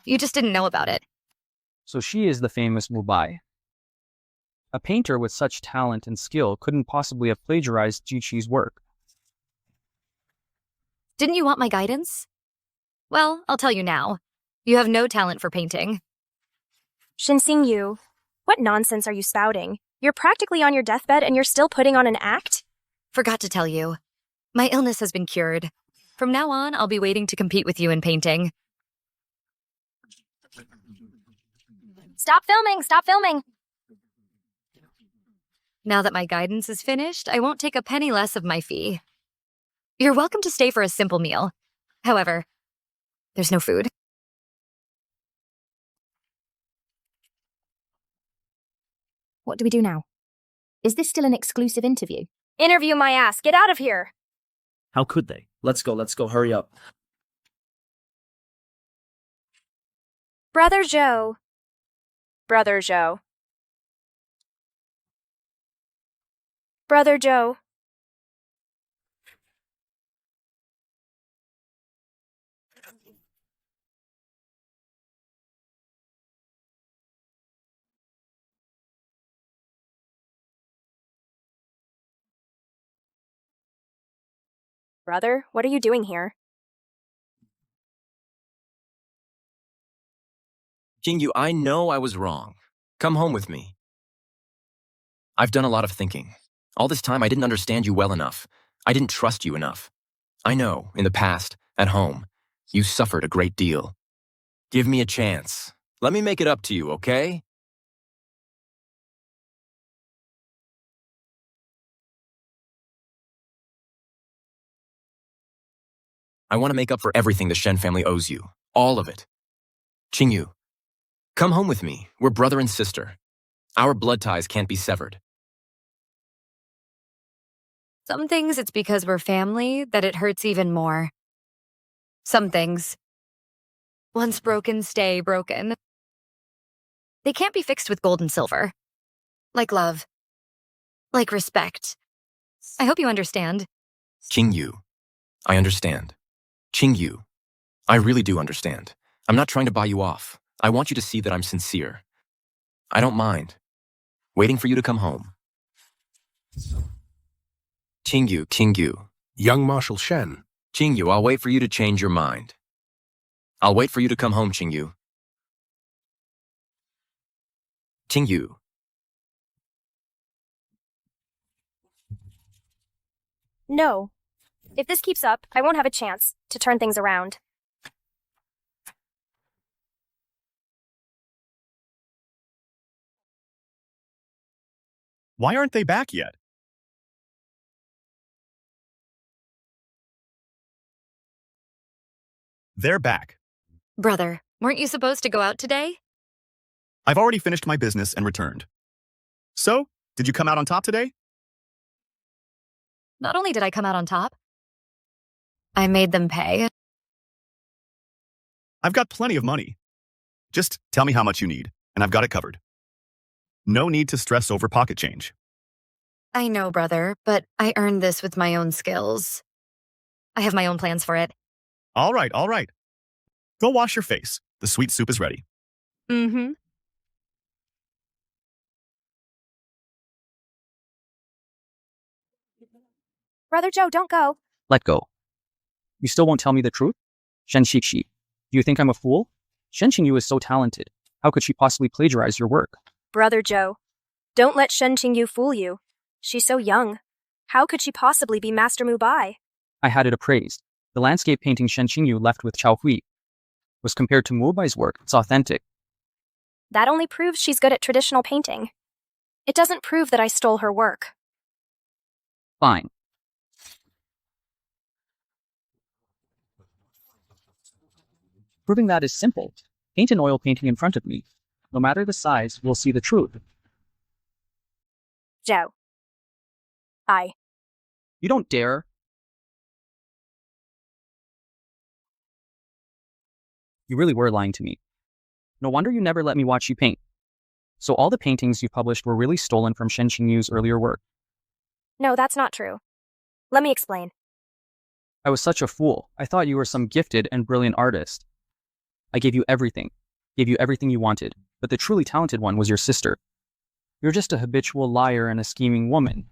You just didn't know about it. So she is the famous Mubai. A painter with such talent and skill couldn't possibly have plagiarized Jiqi's work. Didn't you want my guidance? Well, I'll tell you now. You have no talent for painting. Shinsing Yu, what nonsense are you spouting? You're practically on your deathbed and you're still putting on an act? Forgot to tell you. My illness has been cured. From now on, I'll be waiting to compete with you in painting. Stop filming! Stop filming! Now that my guidance is finished, I won't take a penny less of my fee. You're welcome to stay for a simple meal. However, there's no food. What do we do now? Is this still an exclusive interview? Interview my ass! Get out of here! How could they? Let's go, hurry up. Brother Joe. Brother Joe. Brother Joe. Brother, what are you doing here? Jingyu, I know I was wrong. Come home with me. I've done a lot of thinking. All this time I didn't understand you well enough. I didn't trust you enough. I know, in the past, at home, you suffered a great deal. Give me a chance. Let me make it up to you, okay? I want to make up for everything the Shen family owes you. All of it. Qingyu, come home with me. We're brother and sister. Our blood ties can't be severed. Some things it's because we're family that it hurts even more. Some things, once broken, stay broken. They can't be fixed with gold and silver. Like love. Like respect. I hope you understand. Qingyu, I understand. Qingyu, I really do understand. I'm not trying to buy you off. I want you to see that I'm sincere. I don't mind waiting for you to come home. Qingyu. Young Marshal Shen. Qingyu, I'll wait for you to change your mind. I'll wait for you to come home, Qingyu. Qingyu. No. If this keeps up, I won't have a chance to turn things around. Why aren't they back yet? They're back. Brother, weren't you supposed to go out today? I've already finished my business and returned. So, did you come out on top today? Not only did I come out on top, I made them pay. I've got plenty of money. Just tell me how much you need, and I've got it covered. No need to stress over pocket change. I know, brother, but I earned this with my own skills. I have my own plans for it. All right, all right. Go wash your face. The sweet soup is ready. Mm-hmm. Brother Joe, don't go. Let go. You still won't tell me the truth? Shen Shixi, do you think I'm a fool? Shen Qingyu is so talented. How could she possibly plagiarize your work? Brother Joe, don't let Shen Qingyu fool you. She's so young. How could she possibly be Master Mubai? I had it appraised. The landscape painting Shen Qingyu left with Chao Hui was compared to Mubai's work. It's authentic. That only proves she's good at traditional painting. It doesn't prove that I stole her work. Fine. Proving that is simple. Paint an oil painting in front of me. No matter the size, we'll see the truth. Joe. You don't dare. You really were lying to me. No wonder you never let me watch you paint. So all the paintings you published were really stolen from Shen Qingyu's earlier work. No, that's not true. Let me explain. I was such a fool. I thought you were some gifted and brilliant artist. I gave you everything you wanted, but the truly talented one was your sister. You're just a habitual liar and a scheming woman.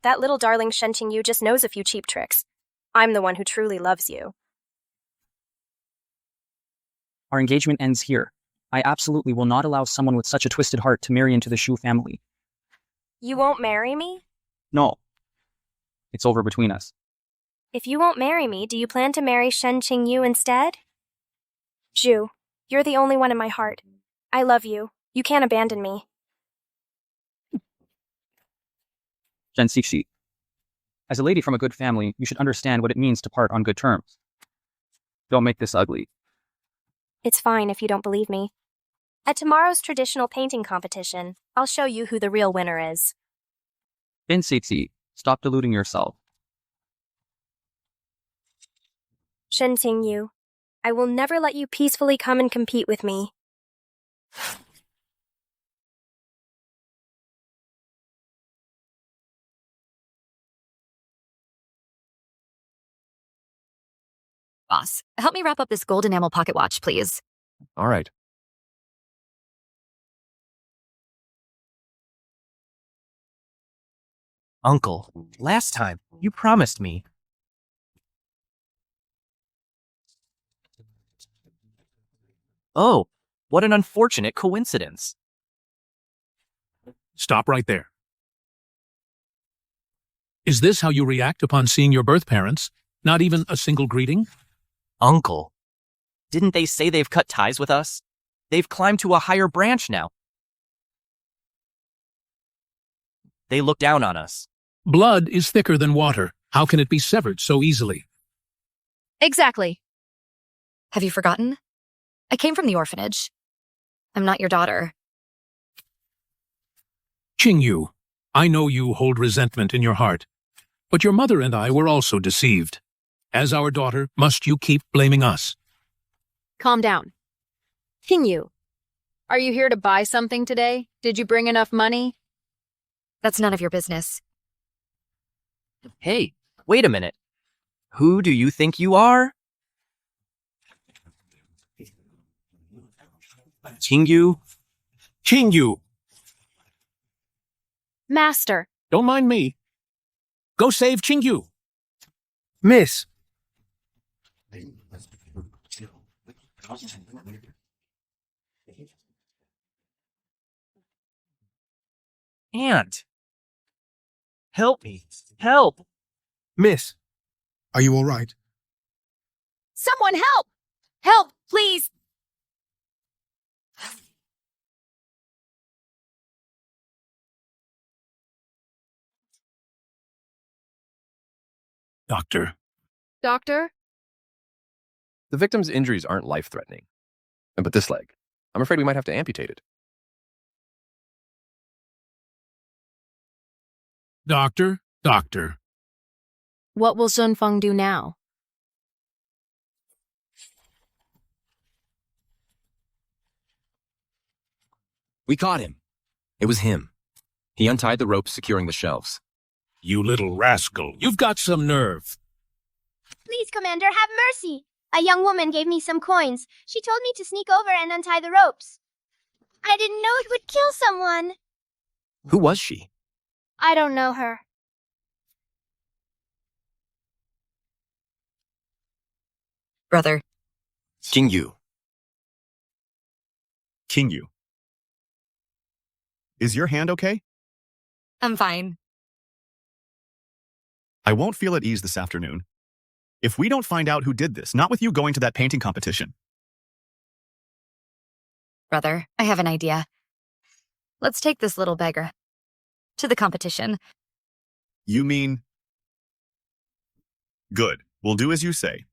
That little darling Shen Qingyu just knows a few cheap tricks. I'm the one who truly loves you. Our engagement ends here. I absolutely will not allow someone with such a twisted heart to marry into the Shu family. You won't marry me? No. It's over between us. If you won't marry me, do you plan to marry Shen Qingyu instead? Zhu, you're the only one in my heart. I love you. You can't abandon me. Shen Xixi. As a lady from a good family, you should understand what it means to part on good terms. Don't make this ugly. It's fine if you don't believe me. At tomorrow's traditional painting competition, I'll show you who the real winner is. Shen Xixi, stop deluding yourself. Shen Qingyu, I will never let you peacefully come and compete with me. Boss, help me wrap up this gold enamel pocket watch, please. All right. Uncle, last time, you promised me. Oh, what an unfortunate coincidence. Stop right there. Is this how you react upon seeing your birth parents? Not even a single greeting? Uncle, didn't they say they've cut ties with us? They've climbed to a higher branch now. They look down on us. Blood is thicker than water. How can it be severed so easily? Exactly. Have you forgotten? I came from the orphanage. I'm not your daughter. Qingyu, I know you hold resentment in your heart, but your mother and I were also deceived. As our daughter, must you keep blaming us? Calm down. Qingyu, are you here to buy something today? Did you bring enough money? That's none of your business. Hey, wait a minute. Who do you think you are? Qingyu? Qingyu! Master. Don't mind me. Go save Qingyu. Miss! Aunt. Help me. Help. Miss, are you all right? Someone help! Help, please! Doctor. Doctor? The victim's injuries aren't life-threatening. But this leg, I'm afraid we might have to amputate it. Doctor. What will Sun Feng do now? We caught him. It was him. He untied the ropes securing the shelves. You little rascal. You've got some nerve. Please, Commander, have mercy. A young woman gave me some coins. She told me to sneak over and untie the ropes. I didn't know it would kill someone. Who was she? I don't know her. Brother. King Yu. King Yu. Is your hand okay? I'm fine. I won't feel at ease this afternoon. If we don't find out who did this, not with you going to that painting competition. Brother, I have an idea. Let's take this little beggar to the competition. You mean... Good. We'll do as you say.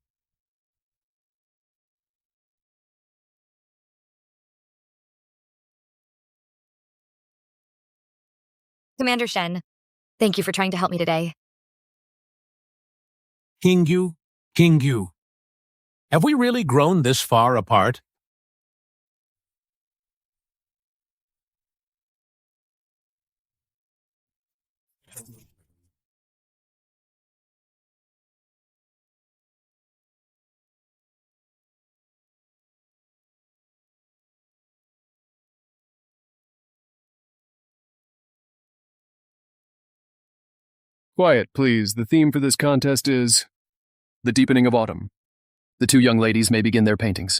Commander Shen, thank you for trying to help me today. King Yu. Have we really grown this far apart? Quiet, please. The theme for this contest is the deepening of autumn. The two young ladies may begin their paintings.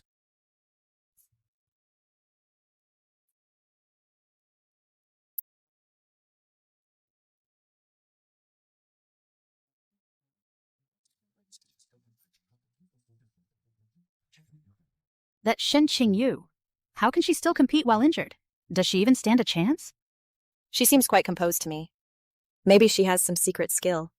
That Shen Qingyu. How can she still compete while injured? Does she even stand a chance? She seems quite composed to me. Maybe she has some secret skill.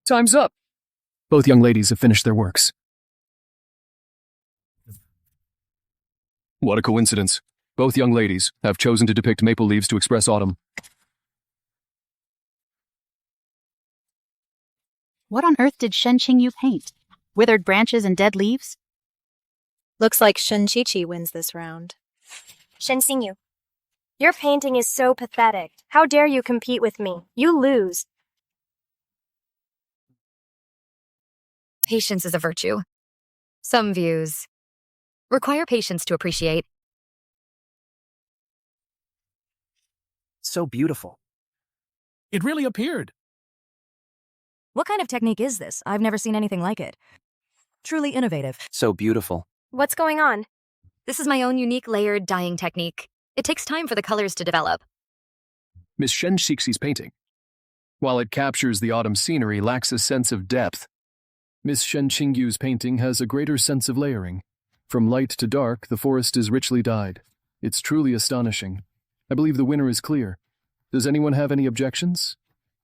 Time's up. Both young ladies have finished their works. What a coincidence. Both young ladies have chosen to depict maple leaves to express autumn. What on earth did Shen Qingyu paint? Withered branches and dead leaves? Looks like Shen Qiqi wins this round. Shen Xingyu, your painting is so pathetic. How dare you compete with me? You lose. Patience is a virtue. Some views require patience to appreciate. So beautiful. It really appeared. What kind of technique is this? I've never seen anything like it. Truly innovative. So beautiful. What's going on? This is my own unique layered dyeing technique. It takes time for the colors to develop. Miss Shen Xixi's painting, while it captures the autumn scenery, lacks a sense of depth. Miss Shen Qingyu's painting has a greater sense of layering. From light to dark, the forest is richly dyed. It's truly astonishing. I believe the winner is clear. Does anyone have any objections?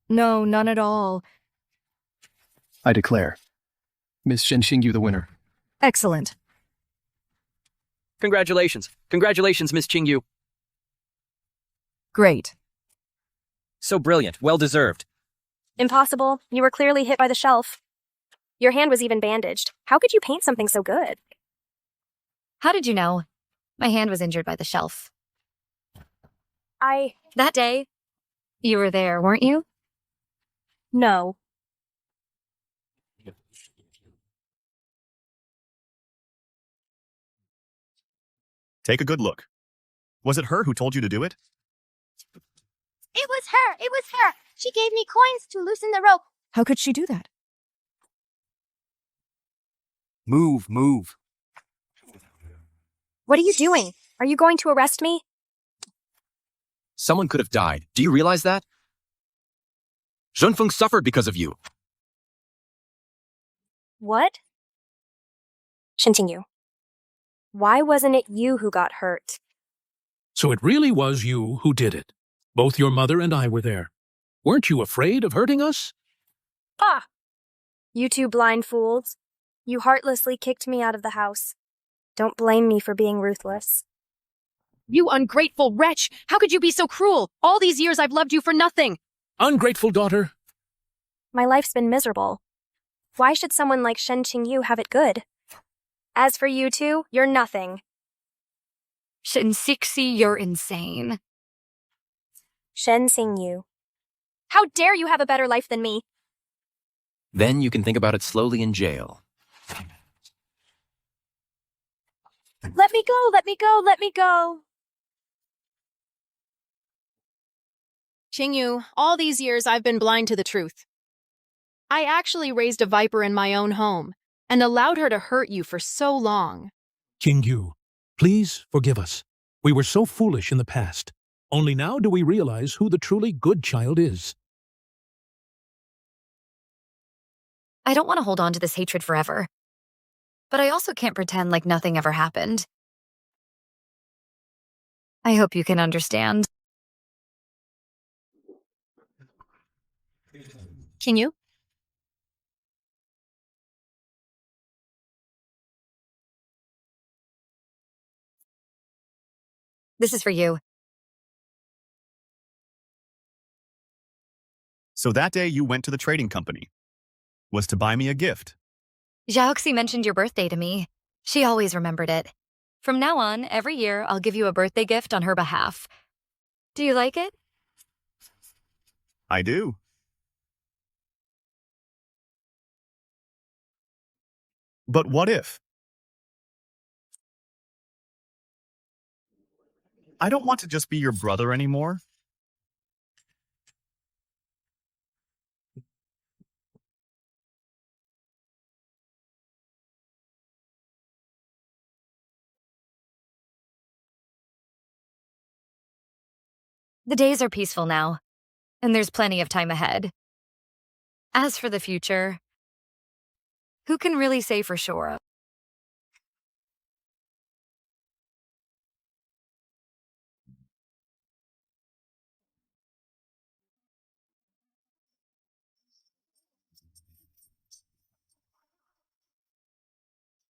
No, none at all. I declare Miss Shen Qingyu the winner. Excellent. Congratulations. Congratulations, Miss Qingyu. Great. So brilliant. Well deserved. Impossible. You were clearly hit by the shelf. Your hand was even bandaged. How could you paint something so good? How did you know? My hand was injured by the shelf. That day, you were there, weren't you? No. Take a good look. Was it her who told you to do it? It was her. It was her. She gave me coins to loosen the rope. How could she do that? Move. What are you doing? Are you going to arrest me? Someone could have died. Do you realize that? Zhenfeng suffered because of you. What? Shen Qingyu, why wasn't it you who got hurt? So it really was you who did it. Both your mother and I were there. Weren't you afraid of hurting us? Ah! You two blind fools. You heartlessly kicked me out of the house. Don't blame me for being ruthless. You ungrateful wretch! How could you be so cruel? All these years I've loved you for nothing! Ungrateful daughter! My life's been miserable. Why should someone like Shen Qingyu have it good? As for you two, you're nothing. Shen Xixi, you're insane. Shen Xingyu. How dare you have a better life than me? Then you can think about it slowly in jail. Let me go, let me go, let me go. Qingyu, all these years I've been blind to the truth. I actually raised a viper in my own home and allowed her to hurt you for so long. Qingyu, please forgive us. We were so foolish in the past. Only now do we realize who the truly good child is. I don't want to hold on to this hatred forever. But I also can't pretend like nothing ever happened. I hope you can understand. Qingyu? This is for you. So that day you went to the trading company. Was to buy me a gift. Xiaoxi mentioned your birthday to me. She always remembered it. From now on, every year, I'll give you a birthday gift on her behalf. Do you like it? I do. But what if? I don't want to just be your brother anymore. The days are peaceful now, and there's plenty of time ahead. As for the future, who can really say for sure?